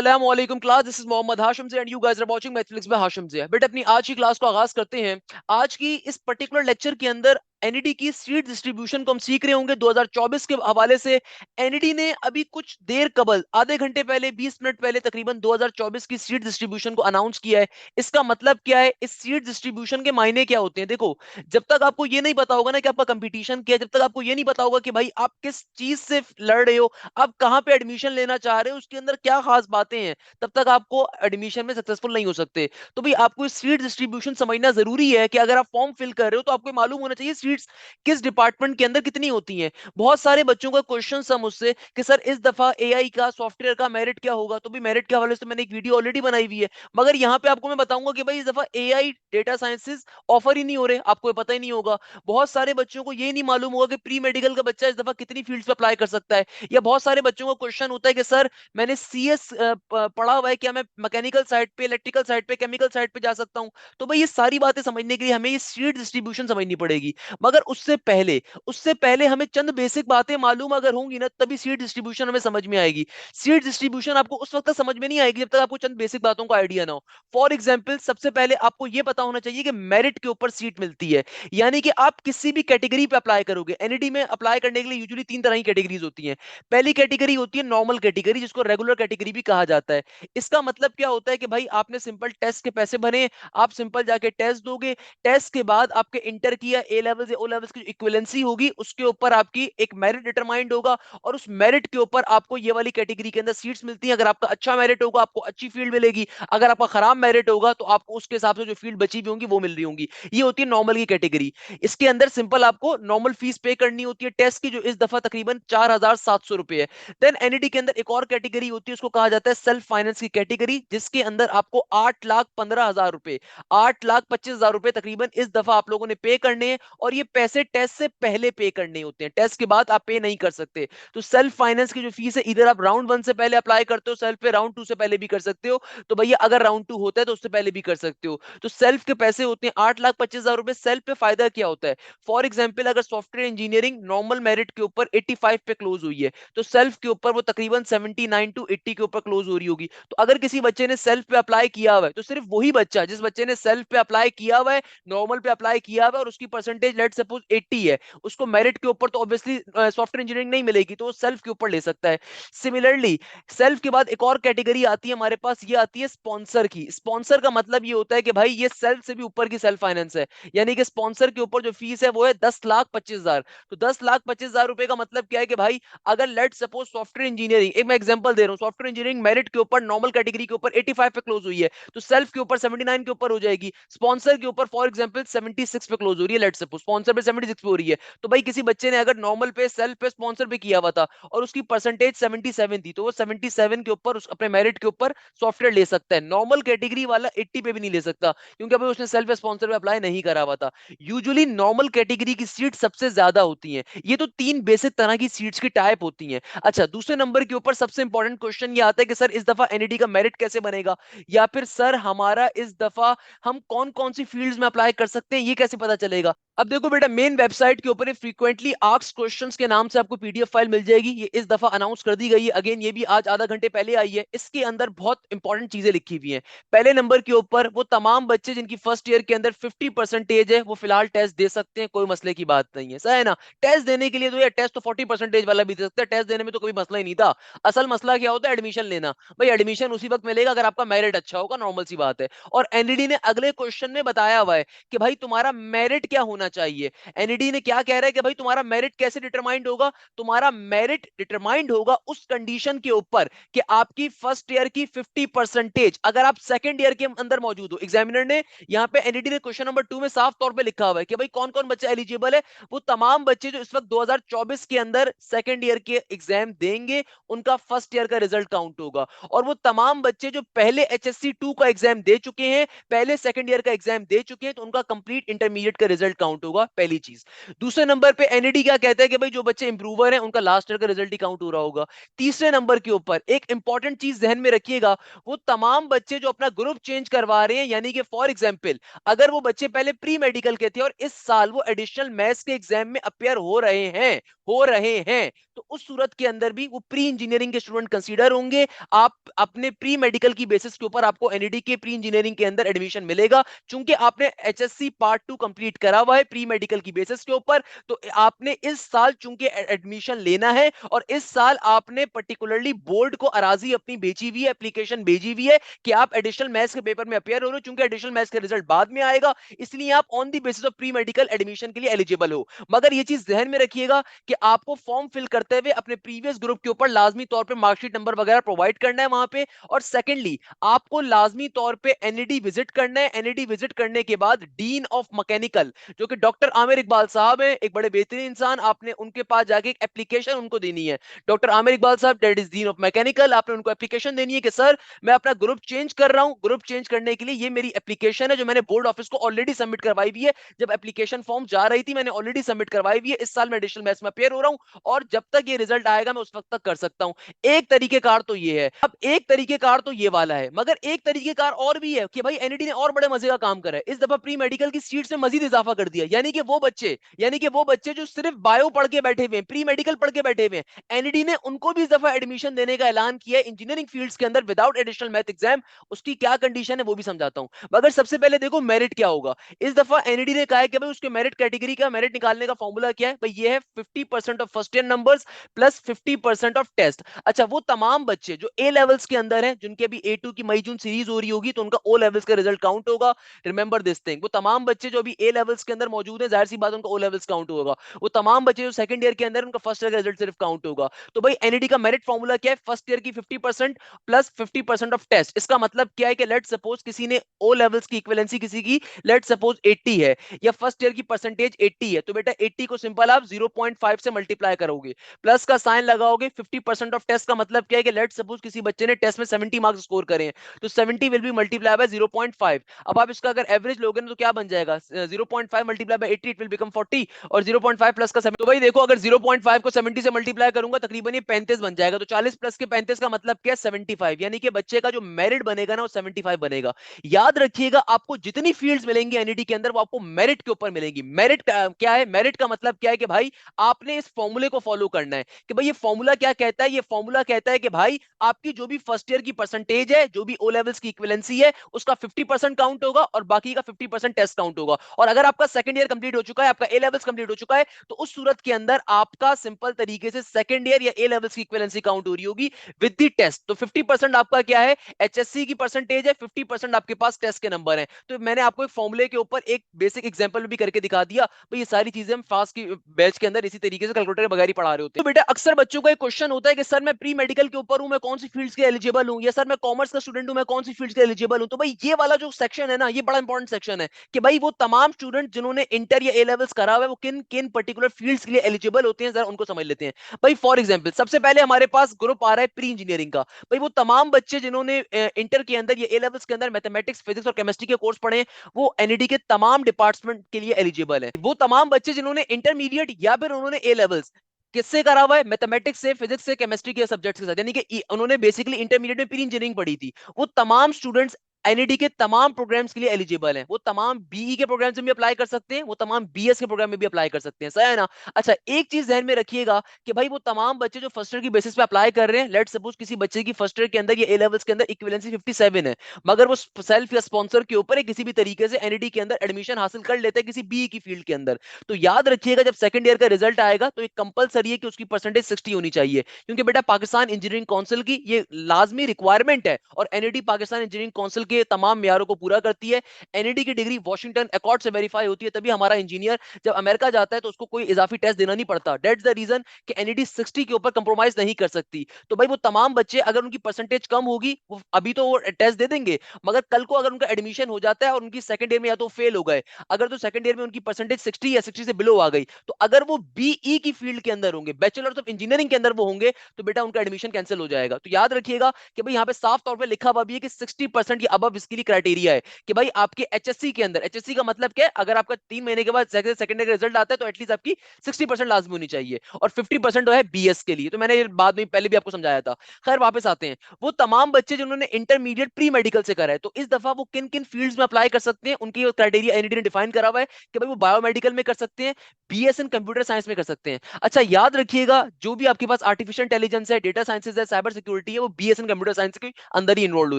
अस्सलामुअलैकुम class, this is Mohammad Hashim से and you guys are watching mathematics में हाशिम से। बट अपनी आज की क्लास को आगाज करते हैं। आज की इस पर्टिकुलर लेक्चर के अंदर एनईडी की सीट डिस्ट्रीब्यूशन को हम सीख रहे होंगे 2024 के हवाले से। एनईडी ने अभी कुछ देर कबल आधे घंटे पहले 20 मिनट पहले तकरीबन 2024 की सीट डिस्ट्रीब्यूशन को अनाउंस किया है। इसका मतलब क्या है, इस सीट डिस्ट्रीब्यूशन के मायने क्या होते हैं? देखो, जब तक आपको ये नहीं पता होगा ना कि आपका कंपटीशन क्या है, जब तक आपको ये नहीं पता होगा कि भाई आप किस चीज से लड़ रहे हो, आप कहां पे एडमिशन लेना चाह रहे हो, उसके अंदर क्या खास बातें हैं, तब तक आपको एडमिशन में सक्सेसफुल नहीं हो सकते। तो भाई आपको सीट डिस्ट्रीब्यूशन समझना जरूरी है कि अगर आप फॉर्म फिल कर रहे हो तो आपको मालूम होना चाहिए सीट्स किस डिपार्टमेंट के अंदर कितनी होती हैं। बहुत सारे बच्चों का क्वेश्चन था मुझसे कि सर इस दफा एआई का सॉफ्टवेयर का मेरिट क्या होगा। तो भी मेरिट के हवाले से मैंने एक वीडियो ऑलरेडी बनाई हुई है, मगर यहाँ पे आपको मैं बताऊंगा कि भाई इस दफा एआई डेटा साइंसेस ऑफर ही नहीं हो रहे, आपको पता ही नहीं होगा। बहुत सारे बच्चों को ये नहीं मालूम होगा कि प्री मेडिकल का बच्चा इस दफा कितनी फील्ड्स पे अप्लाई कर सकता है। या बहुत सारे बच्चों का क्वेश्चन होता है कि सर मैंने सीएस पढ़ा हुआ है, क्या मैं मैकेनिकल साइड पे, इलेक्ट्रिकल साइड पे, केमिकल साइड पे जा सकता हूं? तो भाई ये सारी बातें समझने के लिए हमें ये सीट डिस्ट्रीब्यूशन समझनी पड़ेगी। मगर उससे पहले हमें चंद बेसिक बातें मालूम अगर होंगी ना, तभी सीट डिस्ट्रीब्यूशन हमें समझ में आएगी। सीट डिस्ट्रीब्यूशन आपको उस वक्त तक समझ में नहीं आएगी जब तक आपको चंद बेसिक बातों का आइडिया ना हो। फॉर एग्जाम्पल, सबसे पहले आपको यह पता होना चाहिए कि मेरिट के ऊपर सीट मिलती है, यानी कि आप किसी भी कैटेगरी पे अप्लाई करोगे। एनईडी में अप्लाई करने के लिए यूजुअली तीन तरह की कैटेगरीज होती हैं। पहली कैटेगरी होती है नॉर्मल कैटेगरी, जिसको रेगुलर कैटेगरी भी कहा जाता है। इसका मतलब क्या होता है कि भाई आपने सिंपल टेस्ट के पैसे भरे, आप सिंपल जाके टेस्ट दोगे। टेस्ट के बाद आपके इंटर की या ए लेवल या ओ लेवल की इक्विवेलेंसी होगी, उसके ऊपर आपकी एक मेरिट डिटरमाइंड होगा, और उस मेरिट के ऊपर आपको ये वाली कैटेगरी के अंदर सीट्स मिलती हैं। अगर आपका अच्छा मेरिट होगा आपको अच्छी फील्ड मिलेगी, अगर आपका खराब मेरिट होगा तो आपको उसके हिसाब से जो फील्ड बची हुई होंगी वो मिल रही होंगी। ये होती है नॉर्मल की कैटेगरी। इसके अंदर सिंपल आपको नॉर्मल फीस पे करनी होती है टेस्ट की, जो इस दफा तकरीबन 4700 रुपए है। देन एनईडी के अंदर एक और कैटेगरी होती है, उसको कहा जाता है सेल्फ फाइनेंस की कैटेगरी, जिसके अंदर आपको 8,15,000 रुपए, 8,25,000 रुपए तकरीबन इस दफा आप लोगों ने पे करने हैं। और ये पैसे टेस्ट से पहले पे करने होते हैं, टेस्ट के बाद आप पे नहीं कर सकते। तो सेल्फ फाइनेंस की जो फीस है, इधर आप राउंड वन से पहले अप्लाई करते हो सेल्फ पे, राउंड टू से पहले भी कर सकते हो। तो भैया अगर राउंड टू होता है तो उससे पहले भी कर सकते हो। तो सेल्फ के पैसे होते हैं 8,25,000 रुपए। सेल्फ पे फायदा क्या होता है? फॉर एग्जाम्पल, अगर सॉफ्टवेयर इंजीनियरिंग नॉर्मल मेरिट के ऊपर 85 पे क्लोज हुई है, तो सेल्फ के ऊपर वो तकरीबन 79 टू 80 के ऊपर क्लोज हो रही होगी। तो अगर किसी बच्चे ने सेल्फ पे अप्लाई किया हुआ है, तो सिर्फ वही बच्चा जिस बच्चे ने सेल्फ पे अप्लाई किया हुआ है, नॉर्मल पे अप्लाई किया हुआ है, और उसकी परसेंटेज लेट सपोज 80 है, उसको मेरिट के ऊपर तो ऑब्वियसली सॉफ्टवेयर इंजीनियरिंग नहीं मिलेगी, तो वो सेल्फ के ऊपर ले सकता है। सिमिलरली सेल्फ के बाद एक और कैटेगरी आती है हमारे पास, ये आती है स्पॉन्सर की। स्पॉन्सर का मतलब ये होता है कि भाई ये सेल्फ से भी ऊपर की सेल्फ फाइनेंस है, यानी कि स्पॉन्सर के ऊपर जो फीस है वो है 10,25,000। तो 10,25,000 रुपए का मतलब क्या है कि भाई अगर लेट सपोज सॉफ्टवेयर इंजीनियरिंग, एक मैं एग्जांपल दे रहा हूं, सॉफ्टवेयर इंजीनियरिंग मेरिट के ऊपर नॉर्मल कैटेगरी के ऊपर 85 पे क्लोज हुई है, तो सेल्फ के ऊपर 79 के ऊपर हो जाएगी, स्पॉन्सर के ऊपर फॉर एग्जांपल 76 पे क्लोज हो रही है, लेट सपोज स्पॉन्सर पे 76 पे हो रही है। तो भाई किसी बच्चे ने अगर नॉर्मल पे, सेल्फ पे, स्पॉन्सर पे किया हुआ था और उसकी परसेंटेज 77 थी, तो वो 77 के ऊपर अपने मेरिट के ऊपर सॉफ्टवेयर ले सकता है। नॉर्मल कैटेगरी वाला 80 पे भी नहीं ले सकता, क्योंकि अभी उसने सेल्फ स्पॉन्सर पे अप्लाई नहीं करा हुआ था। यूजुअली नॉर्मल कैटेगरी की सीट सबसे ज्यादा होती हैं। ये तो तीन बेसिक तरह की सीट्स की टाइप होती हैं। अच्छा, दूसरे नंबर के ऊपर सबसे इंपॉर्टेंट क्वेश्चन ये आता है कि सर इस दफा एनईडी का मेरिट कैसे बनेगा, या फिर सर हमारा इस दफा हम कौन कौन सी फील्ड्स में अप्लाई कर सकते हैं, ये कैसे पता चलेगा? अब देखो बेटा, मेन वेबसाइट के ऊपर फ्रीक्वेंटली आस्क्ड क्वेश्चंस के नाम से आपको पीडीएफ फाइल मिल जाएगी। ये इस दफा अनाउंस कर दी गई है, अगेन ये भी आज आधा घंटे पहले आई है। इसके अंदर बहुत इंपॉर्टेंट चीजें लिखी हुई हैं। पहले नंबर के ऊपर वो तमाम बच्चे जिनकी फर्स्ट ईयर के अंदर 50% है, वो फिलहाल टेस्ट दे सकते हैं, कोई मसले की बात नहीं है, सही है ना? टेस्ट देने के लिए तो यार टेस्ट तो 40% वाला भी दे सकता है, टेस्ट देने में तो कोई मसला ही नहीं था। असल मसला क्या होता है? एडमिशन लेना। भाई एडमिशन उसी वक्त मिलेगा अगर आपका मेरिट अच्छा होगा, नॉर्मल सी बात है। और एनईडी ने अगले क्वेश्चन में बताया हुआ है कि भाई तुम्हारा मेरिट क्या होना चाहिए। एनईडी ने क्या कह रहा है कि भाई तुम्हारा मेरिट कैसे डिटरमाइंड होगा? तुम्हारा मेरिट डिटरमाइंड होगा उस कंडीशन के ऊपर कि आपकी फर्स्ट ईयर की 50% अगर आप सेकंड ईयर के अंदर मौजूद हो। एग्जामिनर ने यहाँ पे एनईडी ने क्वेश्चन नंबर 2 में साफ तौर पे लिखा हुआ है कि भाई कौन कौन बच्चा एलिजिबल है। वो तमाम बच्चे जो इस वक्त 2024 के अंदर सेकंड ईयर के एग्जाम देंगे, उनका फर्स्ट ईयर का रिजल्ट काउंट होगा। और वो तमाम बच्चे जो पहले एचएससी 2 का एग्जाम दे चुके हैं, पहले सेकंड ईयर का एग्जाम दे चुके हैं, तो उनका कंप्लीट इंटरमीडिएट का रिजल्ट काउंट होगा, पहली चीज। दूसरे नंबर पे एनईडी क्या कहता है कि भाई जो बच्चे इंप्रूवर हैं उनका लास्ट ईयर का रिजल्ट ही काउंट हो रहा होगा। तीसरे नंबर के ऊपर एक इंपॉर्टेंट चीज ध्यान में रखिएगा, वो तमाम बच्चे जो अपना ग्रुप चेंज करवा रहे हैं, यानी कि फॉर एग्जाम्पल अगर वो बच्चे पहले प्री मेडिकल के थे और इस साल वो एडिशनल मैथ्स के एग्जाम में अपियर हो रहे हैं, हो रहे हैं, तो उस सूरत के अंदर भी वो प्री इंजीनियरिंग के स्टूडेंट कंसीडर होंगे। आप अपने प्री मेडिकल की बेसिस के ऊपर आपको एनईडी के प्री इंजीनियरिंग के अंदर एडमिशन मिलेगा, चूंकि आपने एचएससी पार्ट 2 कंप्लीट करा हुआ है प्री मेडिकल की बेसिस के ऊपर। तो आपने इस साल चूंकि एडमिशन लेना है, और इस साल आपने पर्टिकुलरली बोर्ड को अराजी अपनी बेची हुई है, एप्लीकेशन भेजी हुई है कि आप एडिशनल मैथ्स के पेपर में अपियर हो रहे हो, चूंकि एडिशनल मैथ्स का रिजल्ट बाद में आएगा, इसलिए आप on the basis of pre medical admission के लिए एलिजिबल हो। मगर ये चीज ध्यान में रखिएगा कि आपको फॉर्म फिल करते हुए अपने प्रीवियस ग्रुप के ऊपर लाजमी तौर पे मार्कशीट नंबर वगैरह प्रोवाइड करना है वहां पे। और सेकेंडली, आपको लाजमी तौर पे एनईडी विजिट करना है। एनईडी विजिट करने के बाद डीन ऑफ मैकेनिकल, जो कि डॉक्टर आमिर इकबाल साहब हैं, एक बड़े बेहतरीन इंसान, आपने उनके पास जाके एक एप्लीकेशन उनको देनी है। डॉक्टर आमिर इकबाल साहब, that is dean of mechanical, आपने उनको एप्लीकेशन देनी है कि सर मैं अपना ग्रुप चेंज कर रहा हूं, ग्रुप चेंज करने के लिए ये मेरी एप्लीकेशन है जो मैंने बोर्ड ऑफिस को ऑलरेडी सबमिट करवाई हुई है। जब एप्लीकेशन फॉर्म जा रही थी मैंने ऑलरेडी सबमिट करवाई हुई है, इस साल मैं एडिशनल मैथ्स में अपेयर हो रहा हूं, और जब तक ये रिजल्ट आएगा मैं उस वक्त तक कर सकता हूं। एक तरीकेकार तो ये है। अब एक तरीकेकार तो ये वाला है, मगर एक तरीकेकार और भी है कि भाई एनईडी ने और बड़े मजे का काम करा है, इस दफा प्री मेडिकल की सीट्स में मजीद इजाफा कर दिया। यानी कि वो बच्चे जो सिर्फ बायो पढ़ के बैठे हुए हैं, प्री मेडिकल पढ़ के बैठे हुए हैं, एनईडी ने उनको भी इस दफा एडमिशन देने का ऐलान किया है इंजीनियरिंग फील्ड्स के अंदर विदाउट एडिशनल मैथ एग्जाम। उसकी क्या कंडीशन है वो भी समझाता हूं, मगर सबसे पहले देखो मेरिट क्या होगा। इस दफा एनईडी ने कहा है कि भाई उसके मेरिट कैटेगरी का मेरिट निकालने का फॉर्मूला क्या है भाई, ये है 50% of first year numbers plus 50% of test. अच्छा, वो तमाम बच्चे जो ए लेवल्स के अंदर हैं, जिनके अभी A2 की मई जून सीरीज हो रही होगी, तो उनका ओ लेवल्स का रिजल्ट काउंट होगा। रिमेंबर दिस थिंग, वो तमाम बच्चे जो अभी ए लेवल्स के अंदर मौजूद हैं, जाहिर सी बात उनका ओ लेवल्स काउंट होगा। वो तमाम बच्चे जो सेकंड ईयर के अंदर, उनका फर्स्ट ईयर का रिजल्ट सिर्फ काउंट होगा। तो भाई एनईडी का मेरिट फॉर्मूला क्या है, फर्स्ट ईयर की 50% प्लस 50% ऑफ टेस्ट। इसका मतलब क्या है कि लेट सपोज किसी ने ओ लेवल्स की इक्विवेलेंसी किसी की लेट सपोज 80 है, या फर्स्ट ईयर की परसेंटेज 80 है, तो बेटा 80 को सिंपल आप 0.5 से मल्टीप्लाई करोगे, प्लस का साइन लगाओगे। 50% ऑफ टेस्ट का मतलब क्या है कि लेट सपोज किसी बच्चे ने टेस्ट में 70 मार्क्स स्कोर करे हैं, तो 70 विल बी मल्टीप्लाई बाय 0.5। अब आप इसका अगर एवरेज लोगे ना तो क्या बन जाएगा, 0.5 multiply by 80 it will become 40, और 0.5 प्लस का 70। तो भाई देखो, अगर 0.5 को 70 से मल्टीप्लाई करूंगा तकरीबन ये 35 बन जाएगा। तो 40 प्लस के 35 का मतलब क्या है, 75। यानी कि बच्चे का जो मेरिट बनेगा ना वो 75 बनेगा। याद रखिएगा, आपको जितनी फील्ड्स मिलेंगी एनईडी के अंदर वो आपको मेरिट के ऊपर मिलेंगी। मेरिट क्या है, मेरिट का मतलब क्या है कि भाई आपने इस फॉर्मूले को फॉलो करना है। कि भाई ये फॉर्मूला क्या कहता है, ये फॉर्मूला कहता है कि भाई आपकी जो भी फर्स्ट ईयर की परसेंटेज है, जो भी ओ लेवल्स की इक्विवेलेंसी है, उसका 50% काउंट होगा और बाकी का 50% टेस्ट काउंट होगा। और अगर आपका सेकंड ईयर कंप्लीट हो चुका है, आपका ए लेवल्स कंप्लीट हो चुका है, तो उस सूरत के अंदर आपका सिंपल तरीके से सेकंड ईयर या ए लेवल्स की इक्विवेलेंसी काउंट हो रही होगी विद द टेस्ट। तो 50% आपका क्या है, एचएससी की परसेंटेज है, 50% आपके पास टेस्ट के नंबर है। तो मैंने आपको एक फॉर्मूले के ऊपर एक बेसिक एग्जांपल भी करके दिखा दिया। भाई ये सारी चीजें हम फास्ट की बैच के अंदर इसी तरीके से कैलकुलेटर के बगैर ही पढ़ा रहे होते हैं। तो बेटा अक्सर बच्चों का एक क्वेश्चन होता है कि सर मैं प्री मेडिकल के ऊपर हूं, मैं कौन सी फील्ड्स के एलिजिबल हूं, या सर मैं कॉमर्स का स्टूडेंट हूं, मैं कौन सी फील्ड्स के एलिजिबल हूं। तो भाई ये वाला जो सेक्शन है ना, ये बड़ा इंपॉर्टेंट सेक्शन है कि भाई वो तमाम स्टूडेंट जिन्होंने इंटर या ए लेवल्स करा हुआ है वो किन किन पर्टिकुलर फील्ड्स के लिए एलिजिबल होते हैं, जरा उनको समझ लेते हैं। भाई फॉर एग्जांपल सबसे पहले हमारे पास ग्रुप आ रहा है प्री इंजीनियरिंग का। भाई वो तमाम बच्चे जिन्होंने इंटर के अंदर या ए लेवल्स के अंदर मैथमेटिक्स, फिजिक्स और केमिस्ट्री के कोर्स पढ़े हैं, वो एनईडी के तमाम डिपार्टमेंट के लिए एलिजिबल है। वो तमाम बच्चे जिन्होंने इंटरमीडिएट या फिर उन्होंने ए लेवल्स किससे करा हुआ है, मैथमेटिक्स से, फिजिक्स से, केमिस्ट्री के सब्जेक्ट्स के साथ, यानी कि उन्होंने बेसिकली इंटरमीडिएट में प्री इंजीनियरिंग पढ़ी थी, वो तमाम स्टूडेंट्स एनईडी के तमाम प्रोग्राम्स के लिए एलिजिबल हैं। वो तमाम बीई के प्रोग्राम्स में भी अप्लाई कर सकते हैं, वो तमाम बीएस के प्रोग्राम में भी अप्लाई कर सकते हैं, सही है ना। अच्छा, एक चीज ध्यान में रखिएगा कि भाई वो तमाम बच्चे जो फर्स्ट ईयर की बेसिस पे अप्लाई कर रहे हैं, लेट सपोज किसी बच्चे की फर्स्ट ईयर के अंदर ये ए लेवल्स के अंदर इक्विवेलेंसी 57 है, मगर वो सेल्फ या स्पॉन्सर के ऊपर किसी भी तरीके से एनईडी के अंदर एडमिशन हासिल कर लेते हैं किसी बीई की फील्ड के अंदर, तो याद रखिएगा जब सेकंड ईयर का रिजल्ट आएगा तो एक कंपलसरी है कि उसकी परसेंटेज 60 होनी चाहिए, क्योंकि बेटा पाकिस्तान इंजीनियरिंग काउंसिल की ये लाजमी रिक्वायरमेंट है, और एनईडी पाकिस्तान इंजीनियरिंग काउंसिल के तमाम मेयारों को पूरा करती है। एनईडी की डिग्री वॉशिंगटन अकॉर्ड से वेरीफाई होती है, तभी हमारा इंजीनियर जब अमेरिका जाता है तो उसको कोई इजाफी टेस्ट देना नहीं पड़ता। दैट्स द रीजन कि एनईडी 60 के ऊपर कंप्रोमाइज नहीं कर सकती। तो भाई वो तमाम बच्चे अगर उनकी परसेंटेज कम होगी, वो अभी तो वो टेस्ट दे देंगे, मगर कल को अगर उनका एडमिशन हो जाता है और उनकी सेकंड ईयर में या तो फेल हो गए, अगर तो सेकंड ईयर में उनकी परसेंटेज 60 या 60 से बिलो आ गई, तो अगर वो बीई की फील्ड के अंदर होंगे, बैचलर्स ऑफ इंजीनियरिंग के अंदर वो होंगे, तो बेटा उनका एडमिशन कैंसिल हो जाएगा। तो याद रखिएगा कि भाई यहाँ पे साफ तौर पे लिखा हुआ भी है कि 60% या अब इसके लिए क्राइटेरिया है कि भाई आपके एचएससी के अंदर, एचएससी का मतलब क्या है, अगर आपका 3 महीने के बाद सेकंडरी का रिजल्ट आता है तो एटलीस्ट आपकी 60% लाजमी होनी चाहिए, और 50% है बीएस के लिए। तो मैंने बाद में पहले भी आपको समझाया था। खैर वापस आते हैं, वो तमाम बच्चे जिन्होंने इंटरमीडिएट प्री मेडिकल से करा है, तो इस दफा वो किन किन फील्ड्स में अप्लाई कर सकते हैं, उनकी क्राइटेरिया एनईडी ने डिफाइन करा हुआ है कि भाई वो बायोमेडिकल में कर सकते हैं, बीएस इन कंप्यूटर साइंस में कर सकते हैं। अच्छा याद रखिएगा, जो भी आपके पास आर्टिफिशियल इंटेलिजेंस है, डेटा साइंसेज है, साइबर सिक्योरिटी है, वो बीएस इन कंप्यूटर साइंस के अंदर ही इन्वॉल्व हो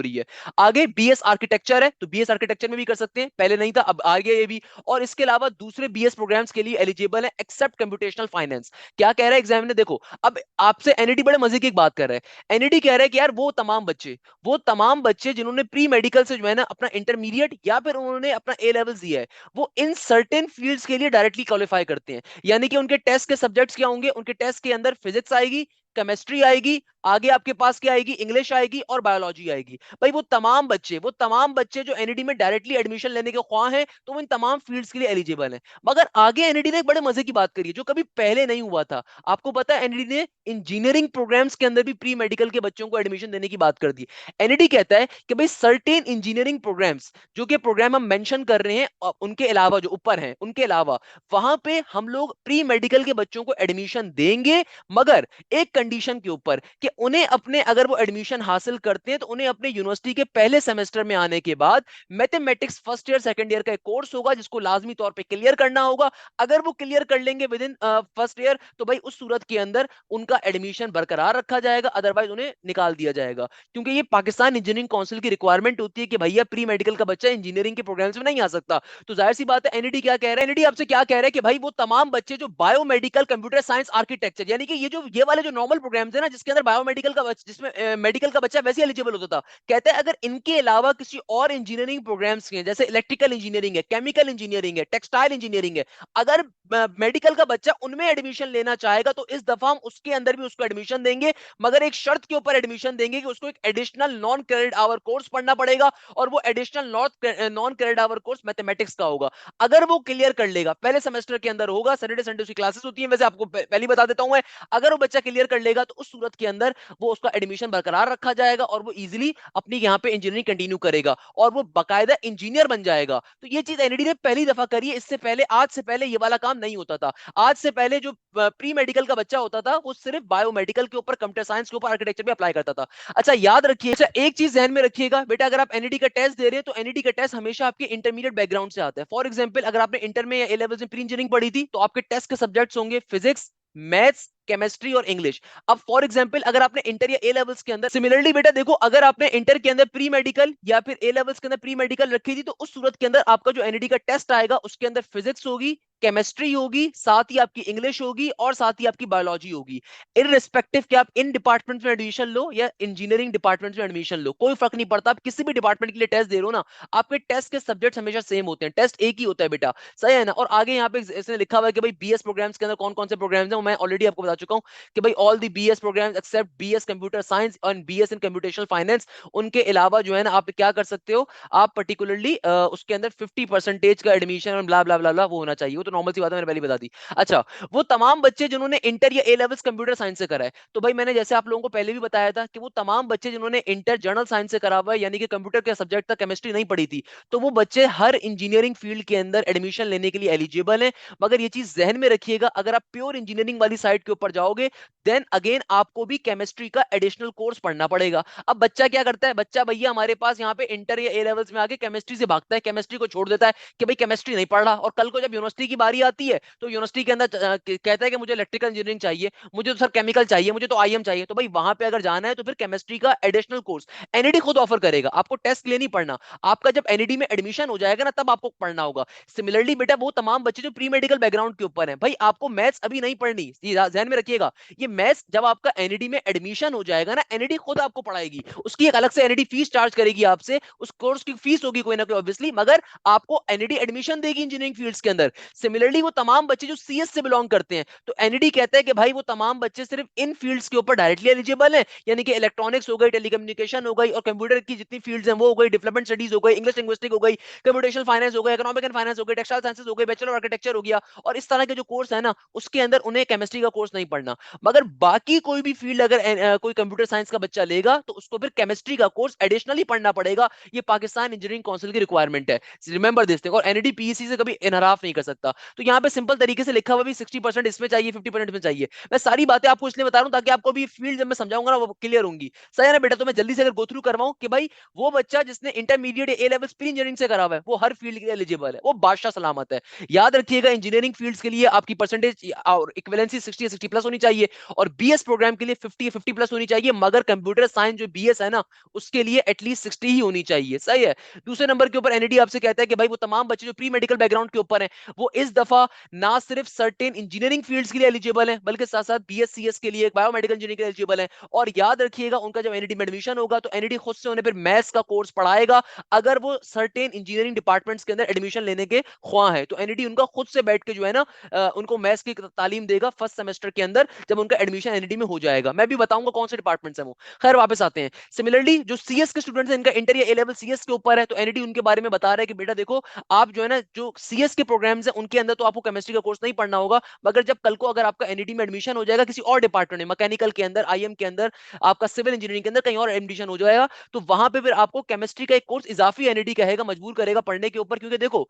रही है। आगे बीएस आर्किटेक्चर है, तो बीएस आर्किटेक्चर में भी कर सकते हैं, पहले नहीं था अब आगे ये भी। और इसके अलावा दूसरे बीएस प्रोग्राम्स के लिए एलिजिबल है एक्सेप्ट कंप्यूटेशनल फाइनेंस। क्या कह रहा है एग्जाम ने, देखो अब आपसे एनईडी बड़े मजे की एक बात कर रहा है। एनईडी कह रहा है कि यार वो तमाम बच्चे जिन्होंने प्री मेडिकल से जो है ना अपना इंटरमीडिएट या फिर उन्होंने अपना ए लेवल दिया है, वो इन सर्टेन फील्ड्स के लिए डायरेक्टली क्वालिफाई करते हैं। यानी कि उनके टेस्ट के सब्जेक्ट्स क्या होंगे, उनके टेस्ट के अंदर फिजिक्स आएगी, केमिस्ट्री आएगी, आगे आपके पास क्या आएगी, इंग्लिश आएगी और बायोलॉजी आएगी। भाई वो तमाम बच्चे जो एनईडी में डायरेक्टली एडमिशन लेने के ख्वाह हैं, तो वो इन तमाम फील्ड्स के लिए एलिजिबल हैं। मगर आगे एनईडी ने एक बड़े मजे की बात करी है जो कभी पहले नहीं हुआ था। आपको पता है एनईडी ने इंजीनियरिंग प्रोग्राम्स के अंदर भी प्री मेडिकल के बच्चों को एडमिशन देने की बात कर दी। एनईडी कहता है कि भाई सर्टेन इंजीनियरिंग प्रोग्राम्स, जो कि प्रोग्राम हम मेंशन कर रहे हैं उनके अलावा, जो ऊपर हैं उनके अलावा, वहां पे हम लोग प्री मेडिकल के बच्चों को एडमिशन देंगे, मगर एक कंडीशन के ऊपर कि उन्हें अपने, अगर वो एडमिशन हासिल करते हैं तो उन्हें अपने यूनिवर्सिटी के पहले सेमेस्टर में आने के बाद mathematics first year second year का एक कोर्स होगा जिसको लाजमी तौर पे क्लियर करना होगा। अगर वो क्लियर कर लेंगे विद इन फर्स्ट ईयर, तो भाई उस सूरत के अंदर उनका एडमिशन बरकरार रखा जाएगा, अदरवाइज उन्हें निकाल दिया जाएगा। क्योंकि ये पाकिस्तान इंजीनियरिंग काउंसिल की रिक्वायरमेंट होती है कि भैया प्री मेडिकल का बच्चा इंजीनियरिंग के प्रोग्राम्स में नहीं आ सकता। तो जाहिर सी बात है एनईडी क्या कह रहा है, एनईडी आपसे क्या कह रहा है कि भाई वो तमाम बच्चे जो बायोमेडिकल कंप्यूटर साइंस आर्किटेक्चर, यानी कि ये वाले जो नॉर्मल प्रोग्राम्स है ना जिसके अंदर बायोमेडिकल का बच्चा, जिसमें मेडिकल का बच्चा वैसे एलिजिबल होता था, कहते हैं अगर इनके अलावा किसी और इंजीनियरिंग प्रोग्राम्स के, जैसे इलेक्ट्रिकल इंजीनियरिंग है, केमिकल इंजीनियरिंग है, टेक्सटाइल इंजीनियरिंग है, अगर मेडिकल का बच्चा उनमें एडमिशन लेना चाहेगा तो इस दफा हम उसके अंदर भी उसको एडमिशन देंगे, मगर एक शर्त के ऊपर एडमिशन देंगे कि उसको एक additional non credit hour course पढ़ना पड़ेगा, और वो additional non credit hour course mathematics का होगा। अगर वो क्लियर कर लेगा, पहले सेमेस्टर के अंदर होगा, सैटरडे संडे उसकी क्लासेस होती हैं, वैसे आपको पहले बता देता हूं मैं, अगर वो बच्चा क्लियर कर लेगा तो उस सूरत के अंदर वो उसका एडमिशन बरकरार रखा जाएगा और वो इजीली अपनी यहाँ पे इंजीनियरिंग कंटिन्यू करेगा और वो बाकायदा इंजीनियर बन जाएगा। तो ये चीज एनईडी ने पहली दफा करी है, इससे पहले, आज से पहले ये वाला काम नहीं होता था। आज से पहले जो प्री मेडिकल का बच्चा होता था वो सिर्फ बायोमेडिकल के ऊपर, कंप्यूटर साइंस के ऊपर, आर्किटेक्चर में अप्लाई करता था। अच्छा याद रखिए, अच्छा एक चीज ध्यान में रखिएगा बेटा, अगर आप एनईडी का टेस्ट दे रहे हैं तो एनईडी का टेस्ट हमेशा आपके इंटरमीडिएट बैकग्राउंड से आता है। फॉर एग्जांपल अगर आपने इंटर में या ए लेवल्स में प्री इंजीनियरिंग पढ़ी थी तो आपके टेस्ट के सब्जेक्ट्स होंगे फिजिक्स, मैथ्स, केमिस्ट्री और इंग्लिश। अब फॉर एग्जांपल अगर आपने इंटर या ए लेवल्स के अंदर, सिमिलरली बेटा देखो, अगर आपने इंटर के अंदर प्री मेडिकल या फिर ए लेवल्स के अंदर प्री मेडिकल रखी थी तो उस सूरत के अंदर आपका जो एनईडी का टेस्ट आएगा उसके अंदर फिजिक्स होगी, केमिस्ट्री होगी, साथ ही आपकी इंग्लिश होगी और साथ ही आपकी बायोलॉजी होगी। इररिस्पेक्टिव कि आप इन डिपार्टमेंट में एडमिशन लो या इंजीनियरिंग डिपार्टमेंट में एडमिशन लो, कोई फर्क नहीं पड़ता। आप किसी भी डिपार्टमेंट के लिए टेस्ट दे रहे हो ना, आपके टेस्ट के सब्जेक्ट हमेशा सेम होते हैं, टेस्ट एक ही होता है बेटा, सही है ना। और आगे यहाँ पे इसने लिखा हुआ है कि भाई बीएस प्रोग्राम्स के अंदर कौन कौन से प्रोग्राम्स हैं, मैं ऑलरेडी आपको बता चुका हूँ कि भाई all the BS programs except BS computer science और बीएस इन कंप्यूटेशनल फाइनेंस। उनके अलावा जो है ना आप क्या कर सकते हो, आप पर्टिकुलरली उसके अंदर 50% का एडमिशन और ब्ला ब्ला ब्ला ब्ला वो होना चाहिए, वो तो नॉर्मल सी बात है, मैंने पहले बता दी। अच्छा, वो तमाम बच्चे जिन्होंने इंटर या ए लेवल्स कंप्यूटर साइंस से करा है, तो भाई मैंने जैसे आप लोगों को पहले भी बताया था कि वो तमाम बच्चे जिन्होंने इंटर जनरल साइंस से करा हुआ है, यानी कि कंप्यूटर के सब्जेक्ट तक केमिस्ट्री नहीं पढ़ी थी, तो वो बच्चे हर इंजीनियरिंग फील्ड के अंदर एडमिशन लेने के लिए एलिजिबल हैं। मगर ये चीज जहन में रखिएगा, अगर आप प्योर इंजीनियरिंग वाली साइड के ऊपर जाओगे देन अगेन आपको भी केमिस्ट्री का एडिशनल कोर्स पढ़ना पड़ेगा। अब बच्चा क्या करता है, बच्चा भैया हमारे पास यहाँ पे इंटर या ए लेवल्स में आके केमिस्ट्री से भागता है, केमिस्ट्री को छोड़ देता है कि भाई केमिस्ट्री नहीं पढ़ रहा, और कल को जब यूनिवर्सिटी की बारी आती है तो यूनिवर्सिटी के अंदर कहता है कि मुझे इलेक्ट्रिकल इंजीनियरिंग चाहिए, मुझे तो सर केमिकल चाहिए, मुझे तो आईएम चाहिए, तो भाई वहां पे अगर जाना है तो फिर केमिस्ट्री का एडिशनल कोर्स एनईडी खुद ऑफर करेगा, आपको टेस्ट के लिए नहीं पढ़ना। आपका जब एनईडी में एडमिशन हो जाएगा ना तब आपको पढ़ना होगा। सिमिलरली बेटा वो तमाम बच्चे जो प्री मेडिकल बैकग्राउंड के ऊपर हैं, भाई आपको मैथ्स अभी नहीं पढ़नी, ये ध्यान में रखिएगा। ये मैथ्स जब आपका एनईडी में एडमिशन हो जाएगा ना, एनईडी खुद आपको पढ़ाएगी, उसकी एक अलग से एनईडी फीस चार्ज करेगी आपसे, उस कोर्स की फीस होगी कोई ना कोई ऑब्वियसली, मगर आपको एनईडी एडमिशन देगी इंजीनियरिंग फील्ड्स के अंदर। सिमिलरली वो तमाम बच्चे जो सीएस से बिलोंग करते हैं, तो एनईडी कहता है कि भाई वो तमाम बच्चे सिर्फ इन फील्ड्स के ऊपर डायरेक्टली एलिजिबल हैं, यानी कि इलेक्ट्रॉनिक्स हो गई, टेलीकम्युनिकेशन हो गई और कंप्यूटर की जितनी फील्ड्स हैं वो हो गई, डेवलपमेंट स्टडीज हो गई, इंग्लिश लिंग्विस्टिक हो गई, कंप्यूटेशनल फाइनेंस हो गई, इकोनॉमिक एंड फाइनेंस हो गई, टेक्सटाइल साइंसेज हो गई, बैचलर ऑफ आर्किटेक्चर हो गया, और इस तरह के जो कोर्स है ना उसके अंदर उन्हें केमिस्ट्री का कोर्स नहीं नहीं पढ़ना। मगर बाकी कोई भी फील्ड अगर कोई कंप्यूटर साइंस का बच्चा लेगा तो उसको फिर केमिस्ट्री का कोर्स एडिशनली पढ़ना पड़ेगा। ये पाकिस्तान इंजीनियरिंग काउंसिल की रिक्वायरमेंट है, रिमेंबर दिस थिंग। और एनईडी पीईसी से कभी इनहराफ नहीं कर सकता। तो यहाँ पे सिंपल तरीके से लिखा हुआ भी 60% इसमें चाहिए, 50% इसमें चाहिए। मैं सारी बातें आपको इसलिए बता रहा हूँ ताकि आपको भी फील्ड जब मैं समझाऊंगा ना वो क्लियर होंगी। सही है ना बेटा? तो मैं जल्दी से अगर गो थ्रू करवाऊं कि भाई वो बच्चा जिसने इंटरमीडिएट ए लेवल प्री इंजीनियरिंग से करा हुआ है वो हर फील्ड के लिए एलिजिबल है, वो बादशाह सलामत है। याद रखिएगा इंजीनियरिंग फील्ड्स के लिए आपकी परसेंटेज और इक्विवेलेंसी 60 या 60 प्लस होनी चाहिए, और बीएस प्रोग्राम के लिए 50 या 50 प्लस होनी चाहिए। मगर कंप्यूटर साइंस जो बीएस है ना उसके लिए एटलीस्ट 60 ही होनी चाहिए। सही है। दूसरे नंबर के ऊपर एनईडी आपसे कहता है कि भाई वो तमाम बच्चे जो प्री मेडिकल बैकग्राउंड के ऊपर हैं वो इस दफा ना सिर्फ सर्टेन इंजीनियरिंग फील्ड्स के लिए एलिजिबल हैं बल्कि साथ साथ बीएससीएस के लिए, बायोमेडिकल इंजीनियरिंग के लिए एलिजिबल हैं। और याद रखिएगा उनका जब एनईडी में एडमिशन होगा तो एनईडी खुद से उन्हें फिर मैथ्स का कोर्स पढ़ाएगा अगर वो सर्टेन इंजीनियरिंग डिपार्टमेंट्स के अंदर एडमिशन लेने के ख्वाह है। तो एनईडी उनका खुद से बैठ के जो है ना उनको मैथ्स की तालीम देगा फर्स्ट सेमेस्टर के अंदर जब उनका एडमिशन एनईडी में हो जाएगा। मैं भी बताऊंगा कौन से डिपार्टमेंट्स हैं वो। खैर वापस आते हैं। सिमिलरली जो सीएस के स्टूडेंट्स हैं इनका इंटर या ए लेवल सीएस के ऊपर है तो एनईडी उनके बारे में बता रहा है कि बेटा देखो आप जो है ना जो सीएस के प्रोग्राम्स हैं उनके अंदर तो आपको केमिस्ट्री का कोर्स नहीं पढ़ना होगा, मगर जब कल को अगर आपका एनईडी में एडमिशन हो जाएगा किसी और डिपार्टमेंट में, मैकेनिकल के अंदर, आईएम के अंदर, आपका सिविल इंजीनियरिंग के अंदर कहीं और एडमिशन हो जाएगा तो वहां पे फिर आपको केमिस्ट्री का एक कोर्स इजाफी एनईडी कहेगा, मजबूर करेगा पढ़ने के ऊपर। क्योंकि देखो